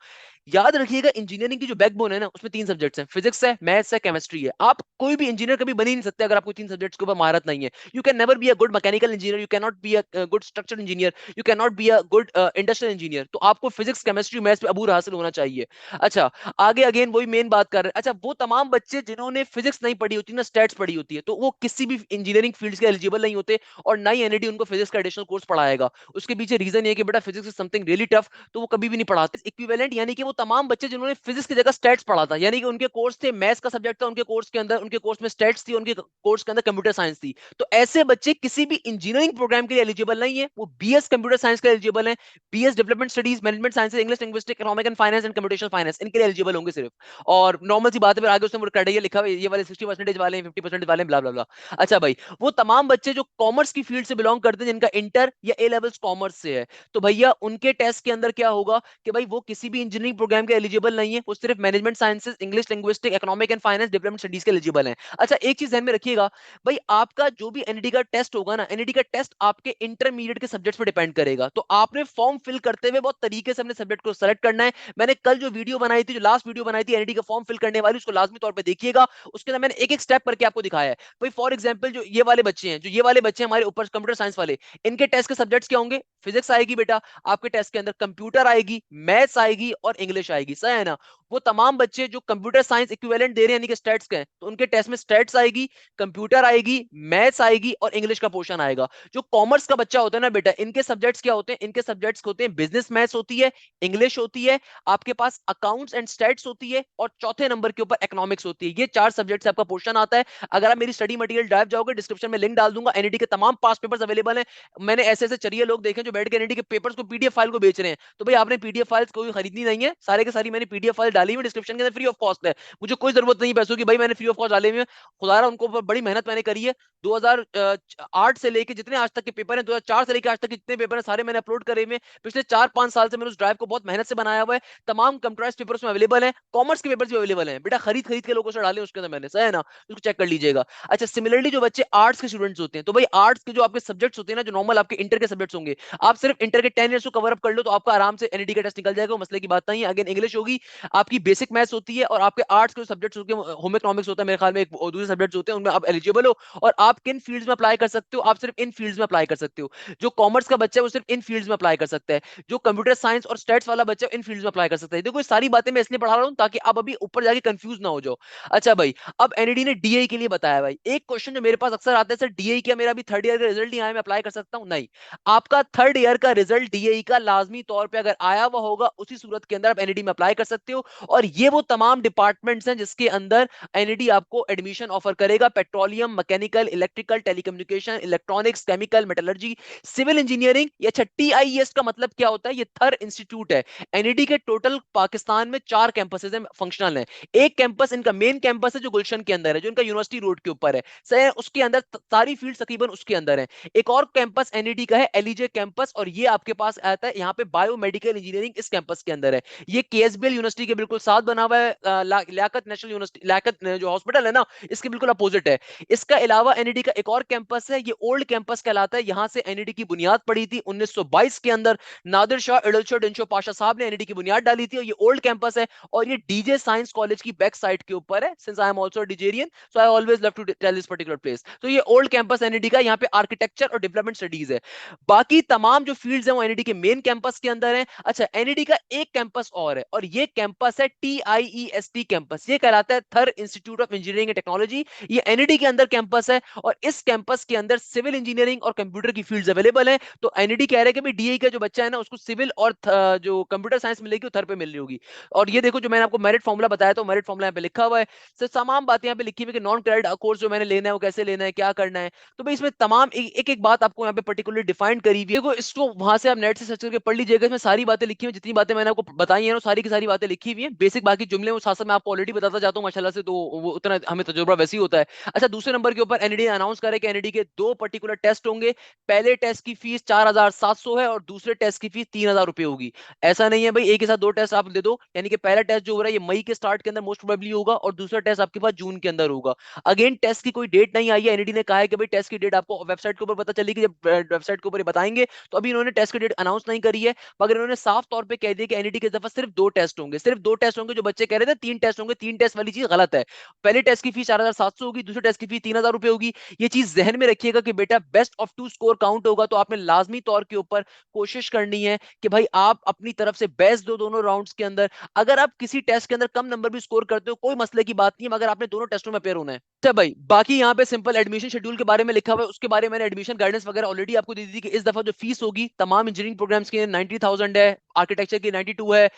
याद रखिएगा इंजीनियरिंग की जो बैकबोन है ना उसमें तीन सब्जेक्ट्स हैं, फिजिक्स है, मैथ्स है, केमिस्ट्री है। आप कोई भी इंजीनियर कभी बन ही नहीं सकते अगर आपको तीन सब्जेक्ट्स के ऊपर महारत नहीं है। You can never be a good mechanical engineer, you can not be a good structure engineer, you can not be a good industrial engineer. तो आपको फिजिक्स, केमिस्ट्री, मैथ्स पे अबूर हासिल होना चाहिए। अच्छा, आगे अगेन वही मेन बात कर रहे हैं। अच्छा, वो तमाम बच्चे जिन्होंने फिजिक्स नहीं पढ़ी होती ना, स्टैट्स पढ़ी होती है, तो वो किसी भी इंजीनियरिंग फील्ड्स के एलिजिबल नहीं होते और ना ही एनईडी उनको फिजिक्स का एडिशनल कोर्स पढ़ाएगा। उसके पीछे रीजन ये कि बेटा physics is something really tough, तो वो कभी भी नहीं पढ़ाते। इक्विवेलेंट यानी कि वो तमाम बच्चे जिन्होंने फिजिक्स की जगह स्टैट्स पढ़ा था, यानी कि उनके कोर्स थे मैथ्स का सब्जेक्ट था उनके कोर्स के अंदर, उनके कोर्स में स्टैट्स थी, उनके कोर्स के अंदर कंप्यूटर साइंस थी। तो ऐसे बच्चे किसी भी इंजीनियरिंग प्रोग्राम के लिए एलिजिबल नहीं है, वो बीएस कंप्यूटर साइंस के लिए एलिजिबल है, BS development studies, management sciences, English linguistic, economic and finance and computational finance, इनके लिए एलिजिबल होंगे सिर्फ। और नॉर्मल सी बात है, फिर आगे उसने क्राइटेरिया लिखा हुआ है, ये वाले 60% वाले हैं, 50% वाले हैं, ब्ला ब्ला ब्ला। अच्छा भाई, वो तमाम बच्चे जो कॉमर्स की फील्ड से बिलोंग करते हैं जिनका इंटर या ए लेवल्स कॉमर्स से है, तो भैया उनके टेस्ट के अंदर क्या होगा कि भाई वो किसी भी इंजीनियरिंग प्रोग्राम के एलिजिबल नहीं है, वो सिर्फ management sciences, English linguistic, economic and finance, development studies के एलिजिबल हैं। अच्छा, एक चीज ध्यान में रखिएगा भाई, आपका जो भी एनईडी का टेस्ट होगा ना, एनईडी का टेस्ट आपके इंटरमीडिएट के सब्जेक्ट्स पे डिपेंड करेगा। तो आपने फॉर्म फिल करते हुए बहुत तरीके से अपने सब्जेक्ट को सेलेक्ट करना है। मैंने कल जो वीडियो बनाई थी, जो लास्ट वीडियो बनाई थी एनईडी का फॉर्म फिल करने वाली, उसको लाजमी तौर पे देखिएगा। उसके अंदर मैंने एक एक स्टेप करके आपको दिखाया है। भाई फॉर एग्जांपल जो ये वाले बच्चे हैं, जो ये वाले बच्चे हैं हमारे ऊपर कंप्यूटर साइंस वाले, इनके टेस्ट के सब्जेक्ट्स क्या होंगे? फिजिक्स आएगी बेटा आपके टेस्ट के अंदर, कंप्यूटर आएगी, मैथ्स आएगी और इंग्लिश आएगी। सही है ना? वो तमाम बच्चे जो कंप्यूटर साइंस इक्विवेलेंट दे रहे हैं यानी कि स्टैट्स के हैं, तो उनके टेस्ट में स्टैट्स आएगी, कंप्यूटर आएगी, मैथ्स आएगी और इंग्लिश का पोर्शन आएगा। जो कॉमर्स का बच्चा होता है ना बेटा, इनके सब्जेक्ट्स क्या होते हैं? इनके सब्जेक्ट्स होते हैं बिजनेस मैथ्स होती है, इंग्लिश होती है, आपके पास अकाउंट्स एंड स्टैट्स होती है और चौथे नंबर के ऊपर इकोनॉमिक्स होती है। ये चार सब्जेक्ट्स आपका पोर्शन आता है। अगर आप मेरी स्टडी मटेरियल ड्राइव जाओगे, डिस्क्रिप्शन में लिंक डाल दूंगा, एनईडी के तमाम पास पेपर्स अवेलेबल हैं। मैंने ऐसे ऐसे चरिए लोग देखे जो बैठ के एनईडी के पेपर्स को पीडीएफ फाइल को बेच रहे हैं। तो भाई आपने पीडीएफ फाइल्स कोई खरीदनी नहीं है, सारे के सारी मैंने पीडीएफ फाइल डाली हुई डिस्क्रिप्शन के अंदर, फ्री ऑफ कॉस्ट है। मुझे कोई जरूरत नहीं पैसों की, भाई मैंने फ्री ऑफ कॉस्ट डाले हुए हैं। खुदारा उनको बड़ी मेहनत मैंने करी है। 2008 से लेके जितने आज तक के पेपर हैं, 2004 से लेके आज तक के जितने पेपर हैं सारे मैंने अपलोड करे हुए। पिछले 4-5 साल से मैंने उस ड्राइव को बहुत मेहनत से बनाया हुआ है। तमाम कंप्यूटराइज्ड पेपर उसमें अवेलेबल हैं, कॉमर्स के पेपर्स भी अवेलेबल हैं बेटा, खरीद खरीद के लोगों से डाले उसके अंदर मैंने। सही है ना? उसको चेक कर लीजिएगा। अच्छा, सिमिलरली जो बच्चे आर्ट्स के स्टूडेंट्स होते हैं, तो भाई आर्ट्स के जो आपके सब्जेक्ट्स होते हैं ना, जो नॉर्मल आपके इंटर के सब्जेक्ट्स होंगे, आप सिर्फ इंटर के 10 ईयर्स को कवर अप कर लो तो आपका आराम से एनईडी का टेस्ट निकल जाएगा, मसले की बात नहीं है। अगेन इंग्लिश होगी, आपकी बेसिक मैथ्स होती है और आपके आर्ट्स के सब्जेक्ट्स होते हैं, होम इकोनॉमिक्स होता है मेरे ख्याल में, एक दूसरे सब्जेक्ट्स होते हैं, उनमें आप एलिजिबल हो। और आप किन फील्ड्स में अप्लाई कर सकते हो? आप सिर्फ इन फील्ड्स में अप्लाई कर सकते हो। जो कॉमर्स का बच्चा है वो सिर्फ इन फील्ड्स में अप्लाई कर सकता है, जो कंप्यूटर साइंस और स्टैट्स वाला बच्चा इन फील्ड्स में अप्लाई कर सकता है। देखो ये सारी बातें मैं इसलिए पढ़ा रहा हूं ताकि आप अभी ऊपर जाके कंफ्यूज ना हो जाओ। अच्छा भाई, अब एनईडी ने डीए के लिए बताया। भाई एक क्वेश्चन जो मेरे पास अक्सर आता है, सर डीए क्या मेरा अभी थर्ड ईयर का रिजल्ट नहीं आया, मैं अप्लाई कर सकता हूं? नहीं, आपका थर्ड ईयर का रिजल्ट डीए का लाजमी तौर पे अगर आया हुआ होगा उसी सूरत के अंदर आप एनईडी में अप्लाई कर सकते हो। और ये वो तमाम डिपार्टमेंट्स हैं जिसके अंदर एनईडी आपको एडमिशन ऑफर करेगा: petroleum, mechanical, electrical, telecommunication, electronics, chemical, metallurgy, civil engineering. या टीआईएस का मतलब क्या होता है? ये थर इंस्टीट्यूट है। एनईडी के टोटल पाकिस्तान में 4 कैंपसेस हैं, फंक्शनल हैं। एक कैंपस इनका मेन कैंपस है जो गुलशन के अंदर है, जो इनका यूनिवर्सिटी रोड के ऊपर है। सही है? उसके अंदर सारी फील्ड तकरीबन उसके अंदर है। एक और कैंपस एनईडी का है, एलिजे कैंपस, और ये आपके पास आता है यहाँ पे बायोमेडिकल इंजीनियरिंग इस कैंपस के अंदर है। ये केएसबीएल यूनिवर्सिटी के बिल्कुल साथ बना हुआ है, लियाकत नेशनल यूनिवर्सिटी, लियाकत जो हॉस्पिटल है ना, इसके बिल्कुल अपोजिट है। इसका अलावा एनईडी का एक और कैंपस है, ये ओल्ड कैंपस कहलाता है। यहां से एनईडी की बुनियाद पड़ी थी 1922 के अंदर। नादिर शाह इडलशो डिनशो पाशा साहब ने एनईडी की बुनियाद डाली थी, और ये ओल्ड कैंपस है। और ये डीजे साइंस कॉलेज की बैक साइड के ऊपर है। Since I am also DJerian, so I always love to tell this particular place. तो ये ओल्ड कैंपस एनईडी का, यहाँ पे आर्किटेक्चर और डेवलपमेंट स्टडीज है। बाकी तमाम जो फील्ड्स हैं वो एनईडी के मेन कैंपस के अंदर है। अच्छा, एनईडी का एक कैंपस और है, और ये कैंपस है TIEST कैंपस। ये कहलाता है थर institute of engineering and technology. ये एनईडी के अंदर कैंपस है, और इस कैंपस के अंदर सिविल इंजीनियरिंग और कंप्यूटर की फील्ड्स अवेलेबल है। तो एनईडी कह रहे हैं कि भाई डीआई का जो बच्चा है ना, उसको सिविल और जो कंप्यूटर साइंस मिलेगी वो थर पे मिल रही होगी। और ये देखो, जो मैंने आपको मेरिट फॉर्मूला बताया, तो मेरिट फॉर्मूला यहाँ पे लिखा हुआ है। सर तमाम बातें यहाँ पे लिखी हुई कि नॉन क्रेडिट कोर्स जो मैंने लेना है वो कैसे लेना है, क्या करना है। तो भाई इसमें तमाम एक एक बात आपको यहाँ पे पर्टिकुलरली डिफाइन करी हुई है। देखो, इसको वहां से आप नेट से सर्च करके पढ़ लीजिएगा। इसमें सारी बातें लिखी हुई, जितनी बातें मैंने आपको बताई हैं, सारी की सारी बातें लिखी हुई हैं। बेसिक बाकी जुमले वो साथ साथ मैं आपको ऑलरेडी बताता जाता हूँ माशाल्लाह से, तो वो उतना हमें तजुर्बा वैसे ही होता है। अच्छा, दूसरे नंबर के ऊपर एनईडी ने अनाउंस करा कि एनईडी के दो पर्टिकुलर टेस्ट होंगे। पहले टेस्ट की फीस 4700 है, और दूसरे टेस्ट की फीस 3000 रुपए होगी। ऐसा नहीं है भाई एक ही साथ दो टेस्ट आप दे दो, यानी कि पहला टेस्ट जो हो रहा है ये मई के स्टार्ट के अंदर मोस्ट प्रोबेबली होगा, और दूसरा टेस्ट आपके पास जून के अंदर होगा। अगेन टेस्ट की कोई डेट नहीं आई है। एनईडी ने कहा है कि भाई टेस्ट की डेट आपको वेबसाइट के ऊपर पता चलेगी, जब वेबसाइट के ऊपर ये बताएंगे। तो अभी इन्होंने टेस्ट की डेट अनाउंस नहीं करी है, मगर इन्होंने साफ तौर पे कह दिया कि एनईडी की दफा सिर्फ दो टेस्ट होंगे, सिर्फ दो टेस्ट होंगे। जो बच्चे कह रहे थे तीन टेस्ट होंगे, तीन टेस्ट वाली चीज गलत है। पहले टेस्ट की फीस 4700 होगी, दूसरे टेस्ट की फीस 3000 रुपए होगी। ये चीज जहन में रखिएगा कि बेटा best of two score count होगा, तो आपने लाजमी तौर के ऊपर कोशिश करनी है कि भाई आप अपनी तरफ से बेस्ट दो दोनों राउंड्स के अंदर। अगर आप किसी टेस्ट के अंदर कम नंबर भी स्कोर करते हो, कोई मसले की बात नहीं है, मगर आपने दोनों टेस्टों में अपेयर होना है। अच्छा भाई, बाकी यहाँ पे सिंपल एडमिशन शेड्यूल के बारे में लिखा हुआ है, उसके बारे में मैंने एडमिशन गाइडेंस वगैरह ऑलरेडी आपको दे दी थी कि इस दफा जो फीस होगी तमाम इंजीनियरिंग प्रोग्राम्स के 90,000 है, आर्किटेक्चर की 92 है,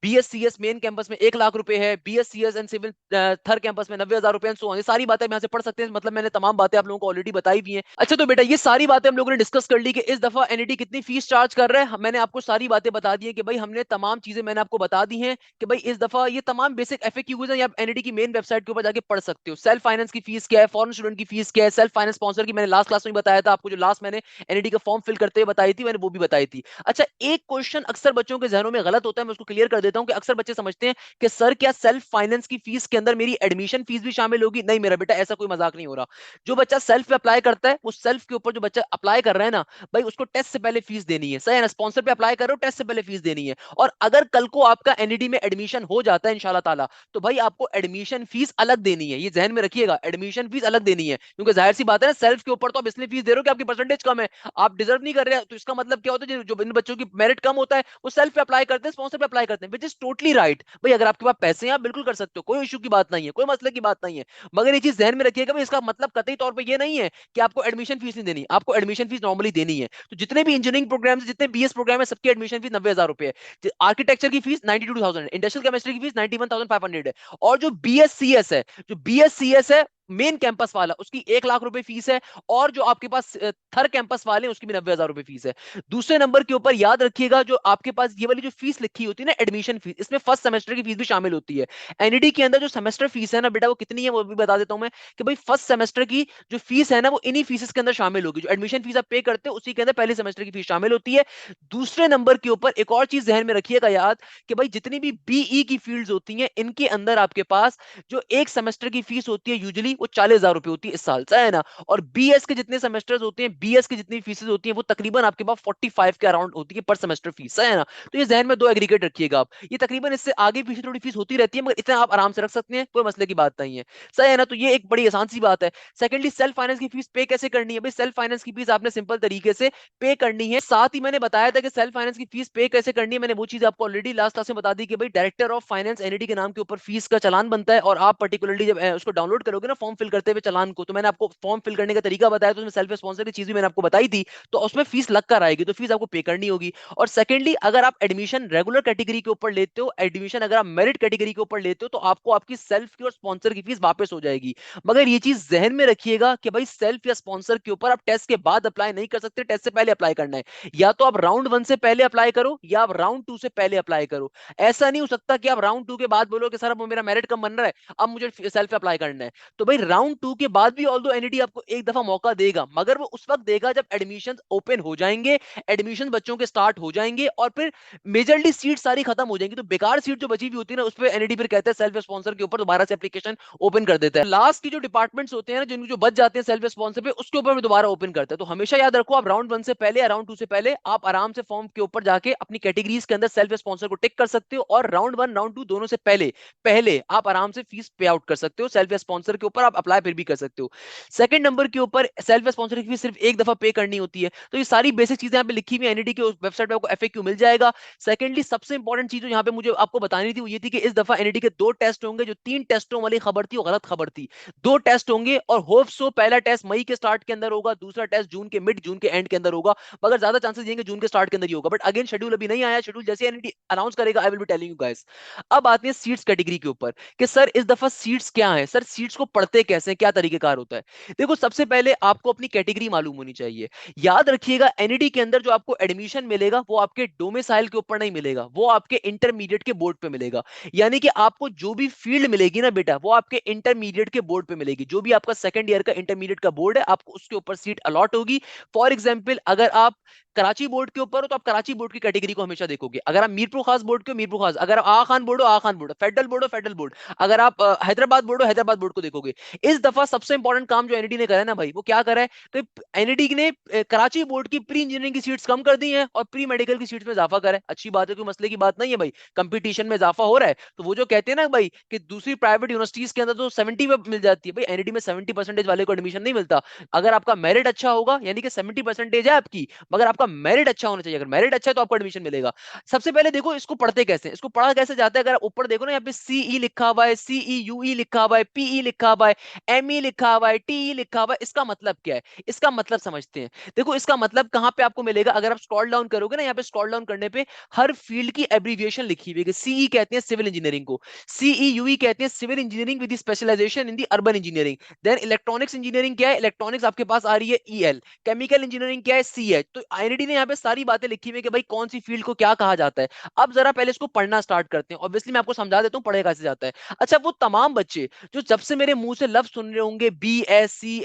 BSCS मेन कैंपस में 1 लाख रुपए है, BSCS and civil third campus में 90,000 रुपए, सो ये सारी बातें यहाँ से पढ़ सकते हैं। मतलब मैंने तमाम बातें आप लोगों को ऑलरेडी बताई भी हैं। अच्छा, तो बेटा ये सारी बातें हम लोगों ने डिस्कस कर ली कि इस दफा एनईडी कितनी फीस चार्ज कर रहा है। मैंने आपको सारी बातें बता दी है कि भाई हमने तमाम चीजें मैंने आपको बता दी हैं कि भाई इस दफा ये तमाम बेसिक FAQs हैं, आप एनईडी की मेन वेबसाइट के ऊपर जाके पढ़ सकते हो। सेल्फ फाइनेंस की फीस क्या है, फॉरेन स्टूडेंट की फीस क्या है, सेल्फ फाइनेंस स्पॉन्सर की मैंने लास्ट क्लास में बताया था आपको, जो लास्ट मैंने एनईडी का फॉर्म फिल करते हुए बताई थी, मैंने वो भी बताई थी। अच्छा, एक क्वेश्चन अक्सर बच्चों के जहनों में गलत होता है, मैं उसको क्लियर कर देता हूं कि अक्सर बच्चे समझते हैं कि सर क्या सेल्फ फाइनेंस की फीस के अंदर मेरी एडमिशन फीस भी शामिल होगी। नहीं मेरा बेटा, ऐसा कोई मजाक नहीं हो रहा। जो बच्चा सेल्फ पे अप्लाई करता है, वो सेल्फ के ऊपर जो बच्चा अप्लाई कर रहा है ना भाई, उसको टेस्ट से पहले फीस देनी है। सही है ना? स्पॉन्सर पे अप्लाई कर रहे हो, टेस्ट से पहले फीस देनी है। और अगर कल को आपका एनईडी में एडमिशन हो जाता है इंशाल्लाह ताला, तो भाई आपको एडमिशन फीस अलग देनी है। ये जहन में रखिएगा, एडमिशन फीस अलग देनी है, क्योंकि जाहिर सी बात है ना, सेल्फ के ऊपर तो आप इसलिए फीस दे रहे हो कि आपकी परसेंटेज कम है, आप डिजर्व नहीं कर रहे। तो इसका मतलब क्या होता है, जो इन बच्चों की मेरिट कम होता है वो सेल्फ पे अप्लाई करते हैं, स्पॉन्सर पे अप्लाई करते हैं, विच इज टोटली राइट। भाई अगर आपके पास पैसे हैं आप बिल्कुल कर सकते हो, कोई इशू की बात नहीं है, कोई मसले की बात नहीं है। मगर ये चीज जहन में रखिएगा भाई, इसका मतलब कतई तौर पर ये नहीं है कि आपको एडमिशन फीस नहीं देनी, आपको एडमिशन फीस नॉर्मली देनी है। तो जितने भी इंजीनियरिंग प्रोग्राम है, जितने BS प्रोग्राम है, सबकी एडमिशन फीस 90,000 रुपए है। आर्किटेक्चर की फीस 92,000 है, इंडस्ट्रियल केमिस्ट्री की फीस 91,500 है। और जो BSCS है, जो BSCS है मेन कैंपस वाला, उसकी 1 लाख रुपए फीस है। और जो आपके पास थर्ड कैंपस वाले हैं, उसकी भी 90,000 रुपए फीस है। दूसरे नंबर के ऊपर याद रखिएगा, जो आपके पास ये वाली जो फीस लिखी होती है ना, एडमिशन फीस, इसमें फर्स्ट सेमेस्टर की फीस भी शामिल होती है। एनईडी के अंदर जो सेमेस्टर फीस है ना बेटा, वो कितनी है वो भी बता देता हूं मैं, कि भाई फर्स्ट सेमेस्टर की जो फीस है ना, वो इन्हीं फीसेस के अंदर शामिल होगी। जो एडमिशन फीस आप पे करते हो, उसी के अंदर पहले सेमेस्टर की फीस शामिल होती है। दूसरे नंबर के ऊपर एक और चीज जहन में रखिएगा याद, कि भाई जितनी भी BE की फील्ड्स होती हैं, इनके अंदर आपके पास जो एक सेमेस्टर की फीस होती है यूजुअली वो 40,000 रुपए होती है इस साल से, है ना। और BS के जितने सेमेस्टर्स होते हैं, BS की जितनी फीसेस होती हैं, वो तकरीबन आपके पास 45 के अराउंड होती है पर सेमेस्टर फीस, है ना। तो ये जहन में दो एग्रीगेट रखिएगा आप। ये तकरीबन इससे आगे पीछे थोड़ी फीस होती रहती है, मगर इतना आप आराम से रख सकते हैं, कोई मसले की बात नहीं है। सही है ना? तो ये एक बड़ी आसान सी बात है। सेकेंडली, सेल्फ फाइनेंस की फीस पे कैसे करनी है? भाई सेल्फ फाइनेंस की फीस आपने सिंपल तरीके से पे करनी है। साथ ही मैंने बताया था कि सेल्फ फाइनेंस की फीस पे कैसे करनी है, मैंने वो चीज आपको ऑलरेडी लास्ट क्लास में बता दी कि भाई डायरेक्टर ऑफ फाइनेंस एनईडी के नाम के ऊपर फीस का चालान बनता है, और आप पर्टिकुलरली जब उसको डाउनलोड करोगे ना फॉर्म फिल करते हुए चालान को, तो मैंने आपको फॉर्म फिल करने का तरीका बताया, तो उसमें सेल्फ स्पॉन्सर की चीज भी मैंने आपको बताई थी। तो उसमें फीस लग कर आएगी, तो फीस आपको पे करनी होगी। और सेकेंडली, अगर आप एडमिशन रेगुलर कैटेगरी के ऊपर लेते हो, एडमिशन अगर आप मेरिट कैटेगरी के ऊपर लेते हो, तो आपको आपकी सेल्फ की और स्पॉन्सर की फीस वापस हो जाएगी। मगर ये चीज जहन में रखिएगा कि भाई सेल्फ या स्पॉन्सर के ऊपर आप टेस्ट के बाद अप्लाई नहीं कर सकते, टेस्ट से पहले अप्लाई करना है। या तो आप राउंड 1 से पहले अप्लाई करो, या आप राउंड 2 से पहले अप्लाई करो। ऐसा नहीं हो सकता कि आप राउंड 2 के बाद बोलो कि सर अब मेरा मेरिट कम बन रहा है, अब मुझे सेल्फ अप्लाई करना है। तो भाई भाई राउंड 2 के बाद भी ऑल्दो एनईडी आपको एक दफा मौका देगा, मगर वो उस वक्त देगा जब एडमिशन ओपन हो जाएंगे, एडमिशन बच्चों के स्टार्ट हो जाएंगे और फिर मेजरली सीट सारी खत्म हो जाएंगी। तो बेकार सीट जो बची हुई होती है ना, उस पर एनईडी फिर कहते हैं सेल्फ स्पॉन्सर के ऊपर दोबारा से एप्लीकेशन ओपन कर देता है। लास्ट की जो डिपार्टमेंट्स होते हैं ना, जिनको जो बच जाते हैं सेल्फ स्पॉन्सर पे, उसके ऊपर दोबारा ओपन करते हैं। तो हमेशा याद रखो, आप राउंड 1 से पहले या राउंड 2 से पहले आप आराम से फॉर्म के ऊपर जाके अपनी कैटेगरीज के अंदर सेल्फ स्पॉन्सर को टिक कर सकते हो, और राउंड 1 राउंड 2 दोनों से पहले पहले आप आराम से फीस पे आउट कर सकते हो। सेल्फ स्पॉन्सर के ऊपर आप अप्लाई फिर भी कर सकते हो। सेकंड नंबर के ऊपर सेल्फ स्पॉन्सर की फीस सिर्फ एक दफा पे करनी होती है। तो ये सारी बेसिक चीजें यहाँ पे लिखी हुई एनईडी के उस वेबसाइट पे आपको एफएक्यू मिल जाएगा। सेकंडली सबसे इंपॉर्टेंट चीज जो यहाँ पे मुझे आपको बतानी थी वो ये थी कि इस दफा एनईडी के 2 टेस्ट होंगे। जो 3 टेस्टों वाली खबर थी वो गलत खबर थी। 2 टेस्ट होंगे और होप सो पहला टेस्ट मई के स्टार्ट के अंदर होगा, दूसरा टेस्ट जून के मिड जून के एंड के अंदर होगा, मगर ज्यादा चांसेस ये जून के स्टार्ट के अंदर ही होगा। बट अगेन शेड्यूल अभी नहीं आया, शेड्यूल जैसे एनईडी अनाउंस करेगा I will be telling you guys. अब आती है सीट्स कैटेगरी के ऊपर कि सर इस दफा सीट्स क्या है, सर सीट्स को पढ़ते कैसे हैं, क्या तरीकेकार होता है। देखो सबसे पहले आपको अपनी कैटेगरी मालूम होनी चाहिए। याद रखिएगा एनईडी के अंदर जो आपको एडमिशन मिलेगा वो आपके डोमिसाइल के ऊपर नहीं मिलेगा, वो आपके इंटरमीडिएट के बोर्ड पे मिलेगा। यानी कि आपको जो भी फील्ड मिलेगी ना बेटा, वो आपके इंटरमीडिएट के बोर्ड पे मिलेगी। जो भी आपका सेकंड ईयर का इंटरमीडिएट का बोर्ड है, आपको उसके ऊपर सीट अलॉट होगी। फॉर एग्जाम्पल अगर आप कराची बोर्ड के ऊपर हो तो आप कराची बोर्ड की कैटेगरी को हमेशा देखोगे। अगर आप मीरपुर खास बोर्ड के हो मीरपुर खास, अगर आप आ खान बोर्ड हो आ खान बोर्ड, फेडरल बोर्ड हो फेडरल बोर्ड, अगर आप हैदराबाद बोर्ड हो हैदराबाद बोर्ड को देखोगे। इस दफा सबसे इंपॉर्टेंट काम जो एनईडी ने करा है ना भाई, वो क्या करा है कि एनईडी ने कराची बोर्ड की प्री इंजीनियरिंग की सीट्स कम कर दी हैं और प्री मेडिकल की सीट्स में इजाफा करा है। अच्छी बात है, कोई मसले की बात नहीं है भाई, कंपटीशन में इजाफा हो रहा है। तो वो जो कहते हैं ना भाई कि दूसरी प्राइवेट यूनिवर्सिटीज के अंदर तो 70 पे मिल जाती है, भाई एनईडी में 70% वाले को एडमिशन नहीं मिलता। अगर आपका मेरिट अच्छा होगा, यानी कि 70% है आपकी, मगर आपका मेरिट अच्छा होना चाहिए। अगर मेरिट अच्छा है तो आपको एडमिशन मिलेगा। सबसे पहले देखो इसको पढ़ते कैसे, इसको पढ़ा कैसे जाता है। अगर आप ऊपर देखो ना, यहाँ पे सीई लिखा हुआ है, सीई यूई लिखा हुआ है, पीई लिखा हुआ है, एमई लिखा हुआ है, टीई लिखा हुआ है। इसका मतलब क्या है, इसका मतलब समझते हैं। देखो इसका मतलब कहां पे आपको मिलेगा, अगर आप स्क्रॉल डाउन करोगे ना, यहाँ पे स्क्रॉल डाउन करने पे हर फील्ड की एब्रीविएशन लिखी हुई है। सीई कहते हैं सिविल इंजीनियरिंग को, सीई यूई कहते हैं civil engineering with specialization in the urban engineering. Then electronics engineering क्या है, इलेक्ट्रॉनिक्स आपके पास आ रही है ईएल। केमिकल इंजीनियरिंग क्या है, सीएच। तो आईआईटी ने यहाँ पे सारी बातें लिखी हुई है कि भाई कौन सी फील्ड को क्या कहा जाता है। अब जरा पहले इसको पढ़ना स्टार्ट करते हैं। ऑब्वियसली मैं आपको समझा देता हूँ पढ़ेगा कैसे जाता है। अच्छा, वो तमाम बच्चे जो जब से मेरे मुंह से लफ्ज सुन रहे होंगे बी एस सी